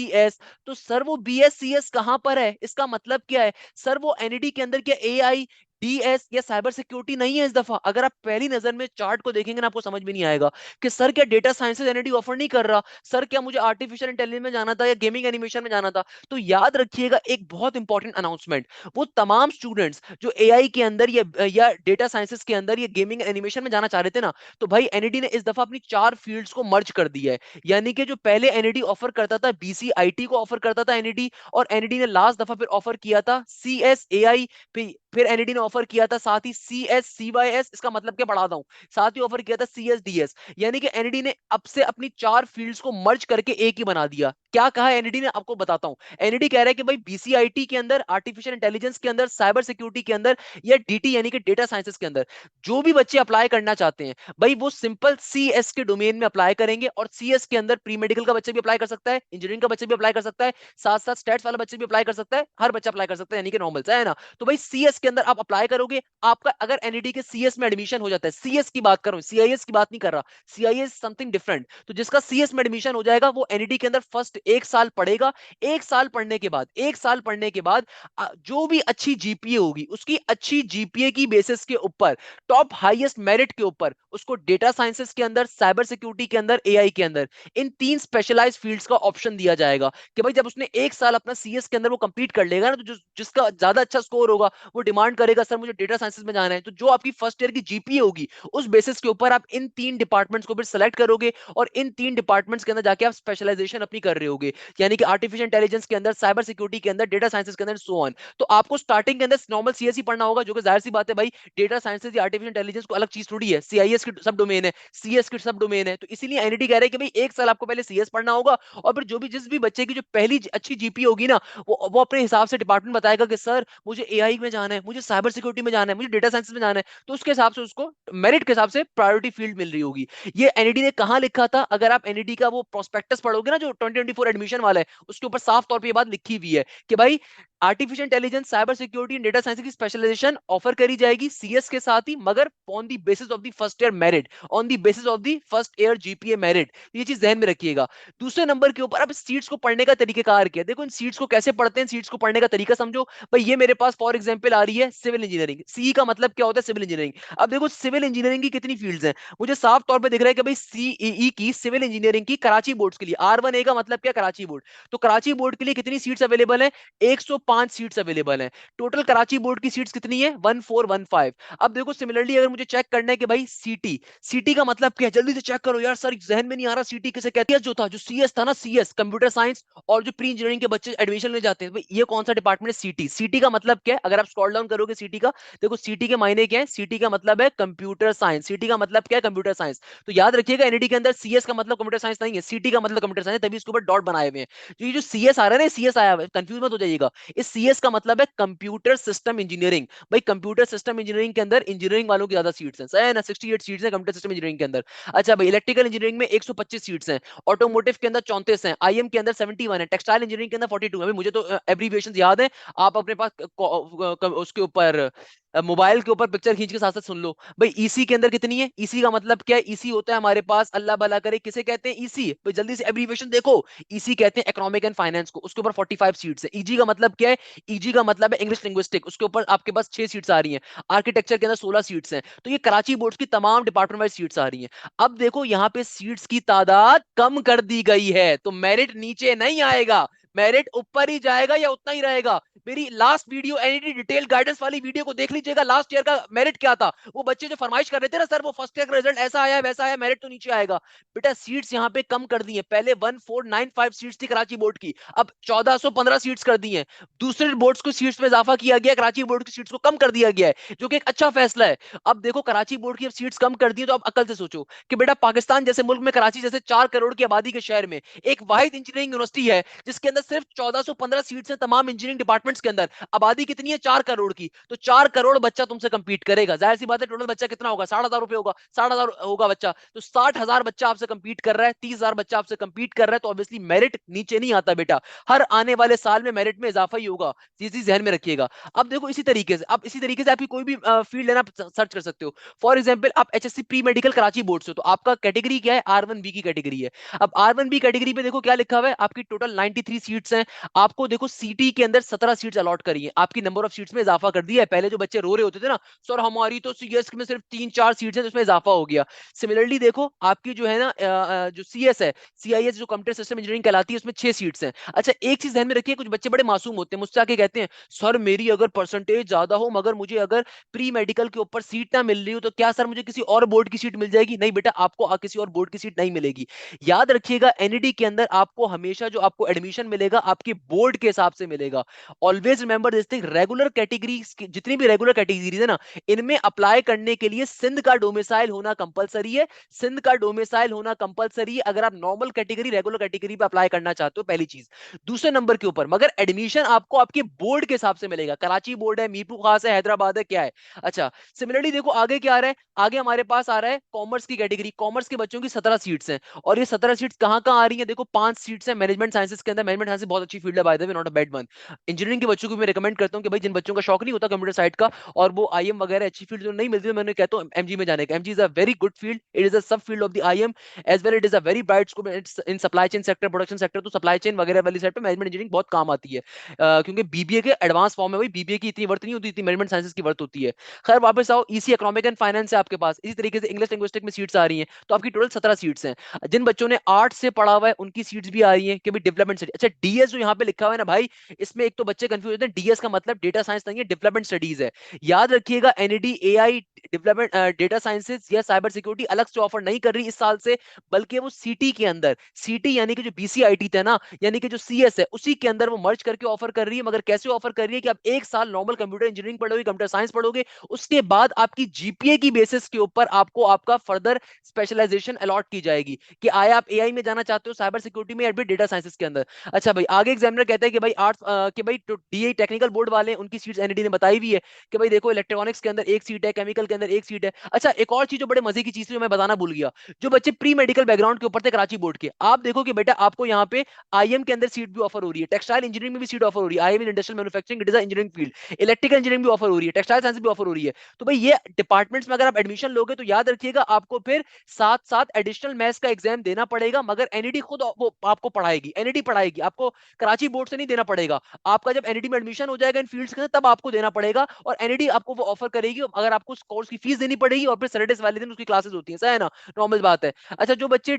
एस, तो सर वो बी एस सी एस कहां पर है, इसका मतलब क्या है। सर वो एनईडी के अंदर क्या एआई डीएस या साइबर सिक्योरिटी नहीं है इस दफा। अगर आप पहली नजर में चार्ट को देखेंगे ना, आपको समझ में नहीं आएगा कि सर क्या डेटा साइंसेज एनईडी ऑफर नहीं कर रहा, सर क्या मुझे आर्टिफिशियल इंटेलिजेंस में जाना था या गेमिंग एनिमेशन में जाना था। तो याद रखिएगा एक बहुत इंपॉर्टेंट अनाउंसमेंट, वो तमाम स्टूडेंट्स जो एआई के अंदर या डेटा साइंसेस के अंदर या गेमिंग एनिमेशन में जाना चाह रहे थे ना, तो भाई एनईडी ने इस दफा अपनी 4 फील्ड्स को मर्ज कर दिया है। यानी कि जो पहले एनईडी ऑफर करता था बीसीआईटी को ऑफर करता था एनईडी, और एनईडी ने लास्ट दफा फिर ऑफर किया था सीएसएआई, फिर एनईडी ने ऑफर किया था साथ ही सीएससीवाईएस। इसका मतलब क्या पढ़ाता हूं, साथ ही ऑफर किया था सीएसडीएस। यानी कि एनईडी ने अब से अपनी 4 फील्ड्स को मर्ज करके एक ही बना दिया। क्या कहा एनईडी ने, आपको बताता हूं। एनईडी कह रहा है कि भाई बीसीआईटी के अंदर, आर्टिफिशियल इंटेलिजेंस के अंदर, साइबर सिक्योरिटी के अंदर या डीटी यानी कि डेटा साइंसेस के अंदर जो भी बच्चे अप्लाई करना चाहते हैं, भाई वो सिंपल सीएस के डोमेन में अप्लाई करेंगे। और सीएस के अंदर प्री मेडिकल का बच्चा भी अप्लाई कर सकता है, इंजीनियरिंग का बच्चा भी अप्लाई कर सकता है, साथ साथ स्टैट्स वाला बच्चा भी अप्लाई कर सकता है, हर बच्चा अप्लाई कर सकता है, यानी कि नॉर्मल है ना। तो भाई सीएस के अंदर आप अप्लाई करोगे, आपका अगर एनईडी के सीएस में एडमिशन हो जाता है, सीएस की बात करूं, सीआईएस की बात नहीं कर रहा, सीआईएस समथिंग डिफरेंट। तो जिसका सीएस में एडमिशन हो जाएगा वो एनईडी के अंदर फर्स्ट 1 साल पढ़ेगा। 1 साल पढ़ने के बाद, 1 साल पढ़ने के बाद जो भी अच्छी जीपीए होगी, उसकी अच्छी जीपीए की बेसिस के ऊपर, टॉप हाईएस्ट मेरिट के ऊपर उसको डेटा साइंसेस के अंदर, साइबर सिक्योरिटी के अंदर, एआई के अंदर, इन 3 स्पेशलाइज्ड फील्ड्स का ऑप्शन दिया जाएगा कि भाई जब उसने 1 साल अपना सीएस के अंदर वो कंप्लीट कर लेगा ना, तो जिसका ज्यादा अच्छा स्कोर होगा वो डिमांड करेगा सर मुझे डेटा साइंसेस में जाना है। तो जो आपकी फर्स्ट ईयर की जीपीए होगी, उस बेसिस के ऊपर आप इन 3 डिपार्टमेंट्स को फिर सेलेक्ट करोगे और इन 3 डिपार्टमेंट्स के अंदर जाके आप स्पेशलाइजेशन अपनी कर रहे होगे। यानी कि आर्टिफिशियल इंटेलिजेंस के अंदर, साइबर सिक्योरिटी के अंदर, डेटा साइंसेस के अंदर, सो ऑन। तो आपको स्टार्टिंग के अंदर नॉर्मल सीएस ही पढ़ना होगा, जो कि जाहिर सी बात है भाई, डेटा साइंसेस या आर्टिफिशियल इंटेलिजेंस को अलग चीज थोड़ी है, सीआईएस की सब डोमेन है, सीएस की सब डोमेन है। तो इसीलिए एनईडी कह रहा है कि भाई 1 साल आपको पहले सीएस पढ़ना होगा, और फिर जो भी जिस भी बच्चे की जो पहली अच्छी जीपीए होगी ना, वो अपने हिसाब से डिपार्टमेंट बताएगा कि सर मुझे एआई में जाना है, मुझे साइबर सिक्योरिटी में जाना है, मुझे डेटा साइंस में जाना है। तो उसके हिसाब से उसको मेरिट के हिसाब से प्रायोरिटी फील्ड मिल रही होगी। ये एनईडी ने कहां लिखा था, अगर आप एनईडी का वो प्रोस्पेक्टस पढ़ोगे ना जो 2024 एडमिशन वाला है, उसके ऊपर साफ तौर पे ये बात लिखी हुई है कि भाई artificial intelligence, cyber security, data science की स्पेशलाइजेशन ऑफर करी जाएगी सीएस के साथ ही, मगर on the basis of the first year merit, on the basis of the first year GPA merit. ये चीज ध्यान में रखिएगा। दूसरे नंबर के ऊपर अब सीट्स को पढ़ने का तरीकेकार क्या है, देखो इन सीट्स को कैसे पढ़ते हैं, सीट्स को पढ़ने का तरीका समझो भाई। ये मेरे पास फॉर एग्जांपल आ रही है सिविल इंजीनियरिंग, सी का मतलब क्या होता है, सिविल इंजीनियरिंग। अब देखो सिविल इंजीनियरिंग की कितनी फील्ड्स हैं, मुझे साफ तौर पे दिख रहा है कि भाई सीईई की सिविल इंजीनियरिंग की कराची बोर्ड के लिए, R1A का मतलब क्या, कराची बोर्ड। तो कराची बोर्ड के लिए कितनी सीट्स अवेलेबल है, 105 सीट्स अवेलेबल है। टोटल कराची बोर्ड की सीट्स कितनी है, 1415। अब देखो सिमिलरली अगर मुझे चेक करना है कि भाई सीटी, सीटी का मतलब क्या है, जल्दी से चेक करो यार सर, जहन में नहीं आ रहा सीटी किसे कहते हैं। जो था, जो सीएस था ना, सीएस कंप्यूटर साइंस, और जो प्री इंजीनियरिंग के बच्चे एडमिशन ले जाते हैं, भाई ये कौन सा डिपार्टमेंट है, सीटी। सीटी का मतलब क्या है, अगर आप स्क्रॉल डाउन करोगे सीटी का, देखो सीटी के मायने क्या है, सीटी का मतलब है कंप्यूटर साइंस, सीटी का मतलब क्या है, कंप्यूटर साइंस। तो याद रखिएगा एनईटी के अंदर सीएस का मतलब कंप्यूटर साइंस नहीं है, सीटी का मतलब कंप्यूटर साइंस, तभी इसके ऊपर डॉट बनाए हुए हैं। तो ये जो सीएस आ रहा है ना, सीएस आया है, कंफ्यूज मत हो जाइएगा। इस सीएस का मतलब है कंप्यूटर सिस्टम इंजीनियरिंग। भाई कंप्यूटर सिस्टम इंजीनियरिंग के अंदर इंजीनियरिंग वालों की ज्यादा सीट्स हैं, सही है ना, 68 सीट्स हैं कंप्यूटर सिस्टम इंजीनियरिंग के अंदर। अच्छा भाई इलेक्ट्रिकल इंजीनियरिंग में 125 सीट्स हैं, ऑटोमोटिव के अंदर 34 हैं, आईएम के अंदर 71 है, टेक्सटाइल इंजीनियरिंग के अंदर 42 है। मुझे तो एब्रीविएशन याद है, आप अपने पास उसके ऊपर मोबाइल के ऊपर पिक्चर खींच के साथ साथ सुन लो। भाई ईसी के अंदर कितनी है, ईसी का मतलब क्या है, ईसी होता है हमारे पास, अल्लाह भला करे, किसे कहते हैं, ईसी। भाई जल्दी से एब्रीविएशन देखो, ईसी कहते हैं इकोनॉमिक एंड फाइनेंस को, उसके ऊपर 45 सीट्स है। ईजी का मतलब क्या है, ईजी का मतलब है इंग्लिश लिंग्विस्टिक, उसके ऊपर आपके पास 6 सीट्स आ रही हैं। आर्किटेक्चर के अंदर 16 सीट्स हैं। तो ये कराची बोर्ड की तमाम डिपार्टमेंट वाइज सीट्स आ रही हैं। अब देखो यहाँ पे सीट्स की तादाद कम कर दी गई है, तो मेरिट नीचे नहीं आएगा, मेरिट ऊपर ही जाएगा या उतना ही रहेगा। मेरी last video NET detail guidance वाली वीडियो को देख लीजिएगा, लास्ट ईयर का मेरिट क्या था। वो बच्चे जो फरमाइश कर रहे थे ना सर वो फर्स्ट ईयर का रिजल्ट ऐसा आया वैसा आया, मेरिट तो नीचे आएगा। बेटा सीट्स यहाँ पे कम कर दी है, पहले 1495 सीट्स थी कराची बोर्ड की, अब 1415 सीट्स कर दी है। दूसरे बोर्ड्स को सीट्स में इजाफा किया गया, कराची बोर्ड की सीट्स को कम कर दिया गया है, जो कि एक अच्छा फैसला है। अब देखो कराची बोर्ड की अब सीट्स कम कर दी है, तो अब अकल से सोचो कि बेटा पाकिस्तान जैसे मुल्क में, कराची जैसे 4 करोड़ की आबादी के शहर में एक वाहिद इंजीनियरिंग यूनिवर्सिटी है जिसके अंदर सिर्फ 1415 सीट्स हैं तमाम इंजीनियरिंग डिपार्टमेंट्स के अंदर। आबादी कितनी है, 4 करोड़ की, तो 4 करोड़ बच्चा तुमसे कंपीट करेगा, जाहिर सी बात है टोटल बच्चा कितना होगा, 60,000 रुपए होगा, 60,000 होगा बच्चा, तो 60,000 बच्चा आपसे कंपीट कर रहा है, 30,000 बच्चा आपसे कंपीट कर रहा है, तो ऑब्वियसली मेरिट नीचे नहीं आता बेटा, हर आने वाले साल में मेरिट में इजाफा ही होगा। ये चीज ध्यान में रखिएगा। अब देखो इसी तरीके से, अब इसी तरीके से आपकी कोई भी फील्ड लेना सर्च कर सकते हो। फॉर एग्जाम्पल आप HSC pre medical Karachi board से, तो आपका कैटेगरी क्या है, R1B की कैटेगरी है। अब R1B कैटेगरी पे देखो क्या लिखा हुआ है, आपकी टोटल 93 सीट्स हैं। आपको देखो सीटी के अंदर 17 सीट्स अलॉट करी है, आपकी नंबर ऑफ सीट्स में इजाफा कर दिया है। पहले जो बच्चे रो रहे होते थे ना, सर हमारी तो सीएस में सिर्फ 3-4 सीट्स हैं, तो उसमें इजाफा हो गया। सिमिलरली देखो आपकी जो है ना जो सीएस है, सीआईएस जो कंप्यूटर सिस्टम इंजीनियरिंग कहलाती है, उसमें 6 सीट्स हैं। अच्छा एक चीज ध्यान में रखिए, कुछ बच्चे बड़े मासूम होते हैं, मुझसे आके कहते हैं सर मेरी अगर परसेंटेज ज्यादा हो मगर मुझे अगर प्री मेडिकल के ऊपर सीट ना मिल रही हो, तो क्या सर मुझे किसी और बोर्ड की सीट मिल जाएगी? नहीं बेटा, आपको किसी और बोर्ड की सीट नहीं मिलेगी। याद रखिएगा एनईडी के अंदर आपको हमेशा जो आपको एडमिशन मिलेगा आपके बोर्ड के हिसाब से मिलेगा। Always remember this thing, regular categories जितनी भी रेगुलर कैटेगरीज है ना, इनमें अप्लाई करने के लिए सिंध का डोमिसाइल होना कंपलसरी है। सिंध का डोमिसाइल होना कंपलसरी है अगर आप नॉर्मल कैटेगरी रेगुलर कैटेगरी पे अप्लाई करना चाहते हो, पहली चीज। दूसरे नंबर के ऊपर मगर एडमिशन आपको आपके बोर्ड के हिसाब से मिलेगा, कराची बोर्ड है, मीरपुर खास है, हैदराबाद है, क्या है। अच्छा सिमिलरली देखो आगे क्या आ रहा है, आगे हमारे पास आ रहा है कॉमर्स की कैटेगरी, कॉमर्स के बच्चों की 17 सीट्स हैं। और ये 17 सीट्स कहां कहां आ रही हैं, देखो 5 सीट्स हैं मैनेजमेंट साइंसेस के अंदर, मैनेजमेंट साइंसेस बहुत अच्छी फील्ड है by the way, not a bad one. Engineering के बच्चों को मैं रिकमेंड करता हूं कि भाई जिन बच्चों का शौक नहीं होता कंप्यूटर साइड का और वो आईएम वगैरह अच्छी फील्ड जो नहीं मिलती, तो मैं उन्हें कहता हूं एमजी में जाने का। MG is a very good field, it is a sub field of the IM as well, it is a very bright scope in supply chain sector, production sector. तो सप्लाई चेन वगैरह वाली side पे management engineering बहुत काम आती है, क्योंकि BBA के एडवांस फॉर्म में, भाई बीबीए की इतनी वर्थ नहीं होती, इतनी मैनेजमेंट साइंसेस की वर्थ होती है। खैर वापस आओ, इसी इकोनॉमिक एंड फाइनेंस है आपके पास, इसी तरीके से इंग्लिश लिंग्विस्टिक में सीट्स आ रही हैं, तो आपकी टोटल 17 सीट्स हैं। जिन बच्चों ने आर्ट से पढ़ा हुआ है उनकी सीट्स भी आ रही हैं कि भाई डेवलपमेंट स्टडी। अच्छा डीएस जो यहाँ पे लिखा हुआ है ना भाई, इसमें एक तो बच्चे कंफ्यूज होते हैं, डीएस का मतलब डेटा साइंस नहीं है, डेवलपमेंट स्टडीज है। याद रखिएगा NED AI development data sciences या साइबर सिक्योरिटी अलग से ऑफर नहीं कर रही इस साल से, बल्कि वो सीटी के अंदर, सीटी यानी कि जो बीसीआईटी था ना, यानी कि जो सीएस है उसी के अंदर वो मर्ज करके ऑफर कर रही है। मगर कैसे ऑफर कर रही है कि आप एक साल नॉर्मल कंप्यूटर इंजीनियरिंग पढ़ोगे, कंप्यूटर साइंस पढ़ोगे, उसके बाद आपकी जीपीए की बेसिस के ऊपर आपको आपका फर्दर स्पेशलाइजेशन अलॉट की जाएगी कि आए आप एआई में जाना चाहते हो, साइबर सिक्योरिटी में, या फिर डेटा साइंसेस के अंदर। अच्छा भाई आगे एग्जामिनर कहता है कि भाई आर्ट्स कि भाई डीए टेक्निकल बोर्ड वाले उनकी सीट्स एनईडी ने बताई हुई है कि भाई देखो इलेक्ट्रॉनिक्स के अंदर एक सीट है, केमिकल के अंदर अंदर एक सीट है। अच्छा, एक और चीज जो बड़े मजे की चीज थी जो मैं बताना भूल गया, जो बच्चे प्री मेडिकल बैकग्राउंड के ऊपर थे कराची बोर्ड के, आप देखो कि बेटा आपको यहाँ पे आईएम के अंदर सीट भी ऑफर हो रही है, टेक्सटाइल इंजीनियरिंग में भी सीट ऑफर हो रही है, IM in industrial manufacturing it is engineering field, electrical engineering भी ऑफर हो रही है, टेक्सटाइल साइंस भी ऑफर हो रही है। तो भाई ये डिपार्टमेंट्स में अगर आप एडमिशन लोगे तो याद रखिएगा आपको फिर साथ साथ एडिशनल मैथ्स का एग्जाम देना पड़ेगा, मगर एनईडी खुद वो आपको पढ़ाएगी, एनईडी पढ़ाएगी आपको, कराची बोर्ड से नहीं देना पड़ेगा। आपका जब एनईडी में एडमिशन हो जाएगा इन फील्ड्स के तब आपको देना पड़ेगा, और एनईडी आपको वो ऑफर करेगी, अगर आपको उस कोर्स की फीस देनी पड़ेगी, और फिर सैटरडे वाले दिन उसकी क्लासेस होती है, सही है ना, नॉर्मल बात है। अच्छा, जो बच्चे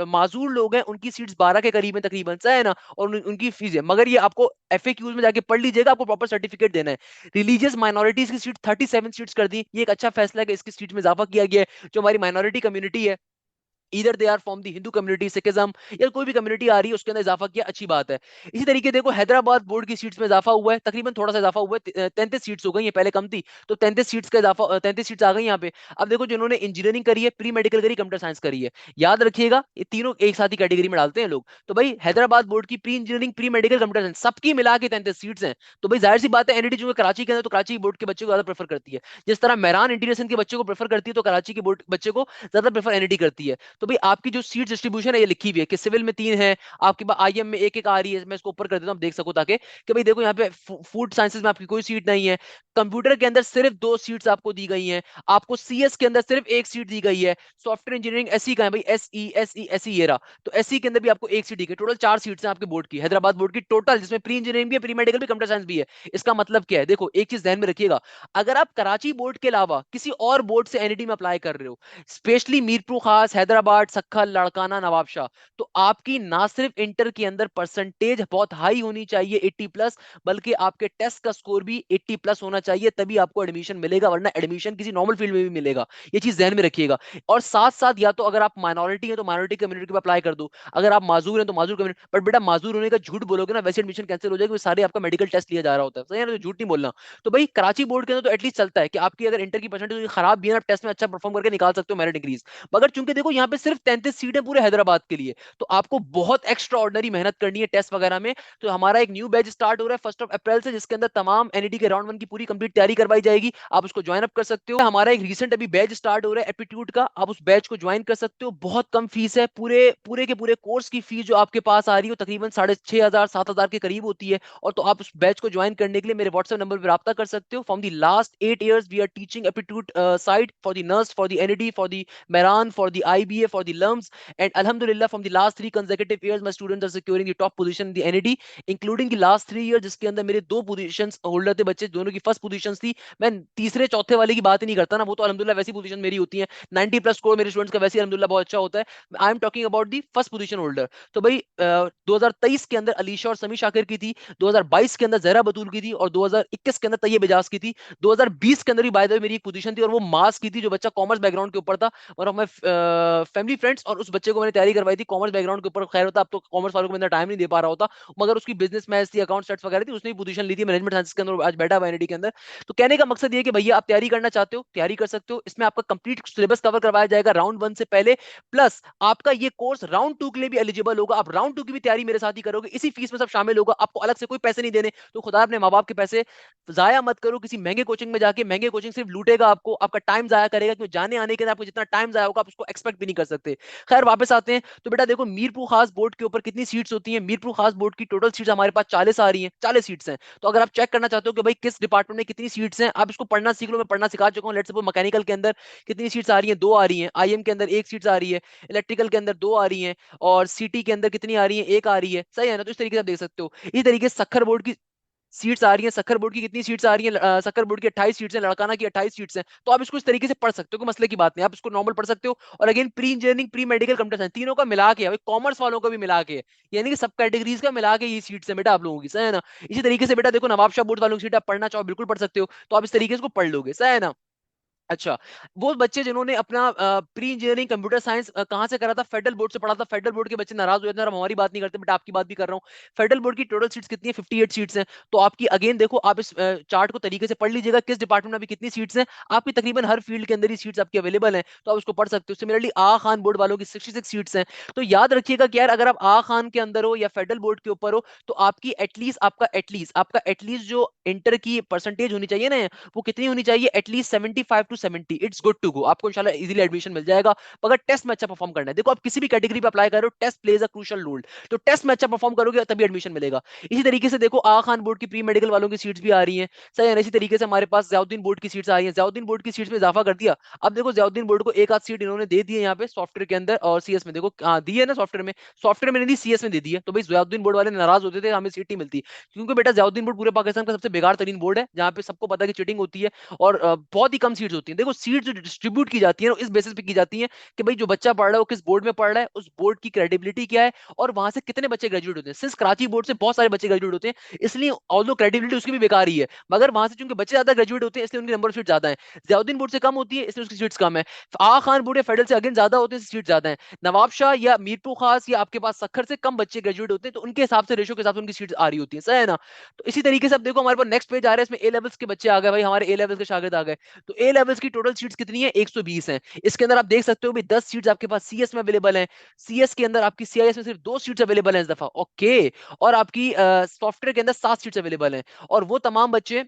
माजूर लोग हैं उनकी सीट्स 12 के करीब है तकरीबन, सही है ना, और उनकी फीस है, मगर ये आपको एफएक्यूज में जाके पढ़ लीजिएगा, आपको प्रॉपर सर्टिफिकेट देना है। रिलीजियस माइनॉरिटीज की सीट 37 सीट्स कर दी, ये एक अच्छा फैसला है कि इसकी सीट में इजाफा किया गया है। जो हमारी माइनॉरिटी कम्युनिटी है, इधर they are from the Hindu community, Sikhism, या कोई भी कम्युनिटी आ रही है उसके अंदर इजाफा किया, अच्छी बात है। इसी तरीके देखो हैदराबाद बोर्ड की सीट्स में इजाफा हुआ है, तकरीबन थोड़ा सा इजाफा हुआ है, 33 सीट्स हो गई है, पहले कम थी, तो 33 सीट्स का इजाफा, 33 सीट्स आ गई यहाँ पे। अब देखो जिन्होंने इंजीनियरिंग करी है, प्री मेडिकल करी, कंप्यूटर साइंस करी है, याद रखिएगा ये तीनों एक साथ ही कैटेगरी में डालते हैं लोग। तो भाई हैदराबाद बोर्ड की pre engineering, pre medical, computer science सबकी मिला के 33 सीट्स हैं। तो भाई जाहिर सी बात है एनईडी जो है कराची के अंदर, तो कराची बोर्ड के बच्चे को ज्यादा प्रेफर करती है, जिस तरह मेहरान इंटीग्रेशन के बच्चे को प्रेफर करती है, तो कराची के बोर्ड बच्चे को ज्यादा प्रेफर एनईडी करती है। तो भाई आपकी जो सीट डिस्ट्रीब्यूशन है ये लिखी हुई है कि सिविल में 3 है, आपके पास आईएम में एक एक आ रही है, मैं इसको ऊपर कर देता हूं आप देख सको, ताकि कि भाई देखो यहाँ पे फूड साइंसेज में आपकी कोई सीट नहीं है, कंप्यूटर के अंदर सिर्फ 2 सीट्स आपको दी गई हैं, आपको सीएस के अंदर सिर्फ एक सीट दी गई है, सॉफ्टवेयर इंजीनियरिंग एसई का है भाई, एसई ये रहा, तो एसई के अंदर भी आपको एक सीट दी गई, टोटल 4 सीट्स हैं आपके बोर्ड की, हैदराबाद बोर्ड की टोटल, जिसमें प्री इंजीनियरिंग भी है, प्री मेडिकल भी, कंप्यूटर साइंस भी है। इसका मतलब क्या है, देखो एक चीज ध्यान में रखिएगा, अगर आप कराची बोर्ड के अलावा किसी और बोर्ड से एनईडी में अप्लाई कर रहे हो, स्पेशली मीरपुर खास, हैदराबाद, सक्खल, लाड़काना, नवाबशाह, तो आपकी ना सिर्फ इंटर के अंदर परसेंटेज बहुत हाई होनी चाहिए 80 प्लस, बल्कि आपके टेस्ट का स्कोर भी 80 प्लस होना चाहिए, तभी आपको एडमिशन मिलेगा, वरना एडमिशन किसी नॉर्मल फील्ड में भी मिलेगा। ये चीज ध्यान में रखिएगा। और साथ साथ या तो अगर आप माइनॉरिटी हैं तो माइनॉरिटी कम्युनिटी पे अप्लाई कर दो, अगर आप माजूर हैं तो माजूर कम्युनिटी, बट बेटा माजूर होने का झूठ बोलोगे ना, वैसे एडमिशन कैंसिल हो जाएगा, सारे आपका मेडिकल टेस्ट लिया जा रहा होता है, सही है ना, तो झूठ नहीं बोलना। तो भाई कराची बोर्ड के अंदर तो एटलीस्ट चलता है कि आपकी अगर इंटर की परसेंटेज खराब भी है ना, टेस्ट में अच्छा परफॉर्म करके निकाल सकते हो मेरिट इंक्रीज। मगर चूंकि देखो यहाँ पे सिर्फ 33 सीट है पूरे हैदराबाद के लिए, तो आपको बहुत एक्स्ट्रा ऑर्डनरी मेहनत करनी है टेस्ट वगैरह में। तो हमारा एक न्यू बैच स्टार्ट हो रहा है 1 अप्रैल से, जिसके अंदर तमाम एनईडी के राउंड 1 की पूरी कंप्लीट तैयारी करवाई जाएगी, आप उसको ज्वाइन अप कर सकते हो। हमारा एक रिसेंट अभी बैच स्टार्ट हो रहा है एप्टीट्यूड का, आप उस बैच को ज्वाइन कर सकते हो, बहुत कम फीस है, पूरे पूरे के पूरे कोर्स की फीस जो आपके पास आ रही है तकरीबन 6,500 7,000 के करीब होती है। और तो आप उस बैच को ज्वाइन करने के लिए मेरे व्हाट्सएप नंबर पर रब्ता कर सकते हो। From the last 8 years we are teaching aptitude side for the नर्स, for the NED, for the Mehran, for the IBA, for the LUMS, and Alhamdulillah, from the last 3 consecutive years, my students are securing the top position in the NED, including the last 3 years, जिसके अंदर मेरे 2 positions holder थे बच्चे, दोनों की first positions थी। मैं तीसरे चौथे वाले की बात ही नहीं करता ना, वो तो अल्हम्दुलिल्लाह वैसी पोजीशन मेरी होती है, 90 प्लस स्कोर मेरे स्टूडेंट्स का वैसे ही अल्हम्दुलिल्लाह बहुत अच्छा होता है। I am talking about the first position holder. तो भाई 2023 के अंदर अलीशा और समी शाकिर की थी, 2022 के अंदर जहरा बतूल की थी, और 2021 के अंदर तैयब एजाज की थी। 2020 के अंदर भी बाय द वे मेरी एक पोजीशन थी, और वो मास की थी, जो बच्चा कॉमर्स बैकग्राउंड के ऊपर था, और मैं फैमिली फ्रेंड्स, और उस बच्चे को मैंने तैयारी करवाई थी कॉमर्स बैकग्राउंड के ऊपर, खैर होता अब तो कॉमर्स वालों को मैं टाइम नहीं दे पा रहा होता, मगर उसकी बिजनेस मैथ्स थी, अकाउंट स्टैट्स वगैरह थी, उसने भी पोजीशन ली थी मैनेजमेंट साइंस के अंदर, आज बैठा हुआ एनईडी के अंदर। तो कहने का मकसद ये है कि भैया आप तैयारी करना चाहते हो, तैयारी कर सकते हो, इसमें आपका कंप्लीट सिलेबस कवर करवाया जाएगा राउंड 1 से पहले, प्लस आपका ये कोर्स राउंड 2 के लिए भी एलिजिबल होगा, आप राउंड 2 की भी तैयारी मेरे साथ ही करोगे, इसी फीस में सब शामिल होगा, आपको अलग से कोई पैसे नहीं देने। तो खुदा अपने माँ बाप के पैसे जाया मत करो किसी महंगे कोचिंग में जाके, महंगे कोचिंग सिर्फ लूटेगा आपको, आपका टाइम जाया करेगा, क्योंकि जाने आने के लिए आपको जितना टाइम जाया होगा आप उसको एक्सपेक्ट भी नहीं कर सकते। खैर वापस आते हैं, तो बेटा देखो मीरपुर खास बोर्ड के ऊपर कितनी सीट्स होती हैं, मीरपुर खास बोर्ड की टोटल सीट्स हमारे पास 40 आ रही हैं, 40 सीट्स हैं। तो अगर आप चेक करना चाहते हो कि भाई किस डिपार्टमेंट में कितनी सीट्स हैं, आप इसको पढ़ना सीख लो, मैं पढ़ना सिखा चुका हूँ। लेट्स सपोज मैकेनिकल के अंदर कितनी सीट्स आ रही हैं, 2 आ रही हैं, आईएम के अंदर एक सीट्स आ रही है, इलेक्ट्रिकल के अंदर 2 आ रही हैं, और सीटी के अंदर कितनी आ रही है, एक आ रही है, सही है ना। तो इस तरीके से आप देख सकते हो। इसी तरीके से सखर बोर्ड की सीट्स आ रही हैं, सखर बोर्ड की कितनी सीट्स आ रही हैं, सखर बोर्ड की 28 सीट्स हैं, लड़काना की 28 सीट्स हैं। तो आप इसको इस तरीके से पढ़ सकते हो, कोई मसले की बात नहीं, आप इसको नॉर्मल पढ़ सकते हो। और again pre engineering, pre medical, computer science, तीनों का मिला के, कॉमर्स वालों का भी मिला के, यानी कि सब कैटेगरीज का मिला के ये सीट्स है बेटा आप लोगों की, सही है ना। इसी तरीके से बेटा देखो नवाबशाह बोर्ड वालों की सीट आप पढ़ना चाहो बिल्कुल पढ़ सकते हो, तो आप इस तरीके से पढ़ लोगे, सही है ना। अच्छा, वो बच्चे जिन्होंने अपना प्री इंजीनियरिंग कंप्यूटर साइंस कहाँ से करा था? फेडरल बोर्ड से पढ़ा था। फेडरल बोर्ड के बच्चे नाराज हो जाते हैं, और हम हमारी बात नहीं करते, बट आपकी बात भी कर रहा हूँ। फेडरल बोर्ड की टोटल सीट्स कितनी है? 58 सीट्स हैं। तो आपकी अगेन देखो, आप इस चार्ट को तरीके से पढ़ लीजिएगा, किस डिपार्टमेंट में अभी कितनी सीट्स हैं। आपकी तकरीबन हर फील्ड के अंदर ही सीट्स आपकी अवेलेबल हैं, तो आप उसको पढ़ सकते हो। सिमिलरली आ खान बोर्ड वालों की 66 सीट्स हैं। तो याद रखिएगा कि यार, अगर आप आ खान के अंदर हो या फेडरल बोर्ड के ऊपर हो, तो आपकी एटलीस्ट जो इंटर की परसेंटेज होनी चाहिए ना, वो कितनी होनी चाहिए? At least 75 to 70। It's good to go, आपको इंशाल्लाह इजीली एडमिशन मिल जाएगा। मगर टेस्ट में अच्छा परफॉर्म करना है। देखो, आप किसी भी कैटेगरी पे अप्लाई कर रहे हो, test plays a crucial role. तो टेस्ट में अच्छा परफॉर्म करोगे तभी एडमिशन मिलेगा। इसी तरीके से देखो, आ खान बोर्ड की प्री मेडिकल वालों की सीट्स भी आ रही हैं। सही है ना? इसी तरीके से हमारे पास जयाउद्दीन बोर्ड की सीट्स आ रही हैं। जयाउद्दीन बोर्ड की सीट्स में इजाफा कर दिया। अब देखो, जयाउद्दीन बोर्ड को एक आध सीट इन्होंने दे दी है यहाँ पे सॉफ्टवेयर के अंदर, और सीएस में देखो दी है ना, सॉफ्टवेयर में नहीं दी, सीएस में दे दी है। तो भाई जयाउद्दीन बोर्ड वाले नाराज होते थे हमें सीट नहीं मिलती, क्योंकि बेटा जयाउद्दीन बोर्ड पूरे पाकिस्तान का सबसे बेकार तरीन बोर्ड है, जहाँ पे सबको पता है कि चीटिंग होती है, और बहुत ही कम सीट्स होती हैं। देखो, सीट्स जो डिस्ट्रीब्यूट की जाती है ना, इस बेसिस पे की जाती है कि भाई जो बच्चा पढ़ रहा है वो किस बोर्ड में पढ़ रहा है, उस बोर्ड की क्रेडिबिलिटी क्या है, और वहां से कितने बच्चे ग्रेजुएट होते हैं। सिंस कराची बोर्ड से बहुत सारे बच्चे ग्रेजुएट होते हैं, इसलिए ऑल्दो क्रेडिबिलिटी उसकी भी बेकार ही है, मगर वहां से चूंकि बच्चे ज्यादा ग्रेजुएट होते हैं, इसलिए उनकी नंबर ऑफ सीट ज्यादा है। जयाउद्दीन बोर्ड से कम होती है, इसलिए उसकी सीट्स कम है। आ खान बोर्ड या फेडरल से अगेन ज्यादा होते हैं, सीट ज्यादा है। नवाब शाह या मीरपुर खास या आपके पास सखर से कम बच्चे ग्रेजुएट होते हैं, तो उनके हिसाब से, रेशो के हिसाब से उनकी सीट्स आ रही होती है। सही है ना? तो इसी तरीके से अब देखो, हमारे पास नेक्स्ट पेज आ रहा है, इसमें ए लेवल्स के बच्चे आ गए भाई, हमारे ए लेवल्स के शागिर्द आ गए। तो ए लेवल्स की टोटल सीट्स कितनी है? 120 है। इसके अंदर आप देख सकते हो भी 10 सीट्स आपके पास सीएस में अवेलेबल है। सीएस के अंदर आपकी सीआईएस में सिर्फ 2 सीट्स अवेलेबल है इस दफा, ओके। और आपकी सॉफ्टवेयर के अंदर 7 सीट्स अवेलेबल हैं। और वो तमाम बच्चे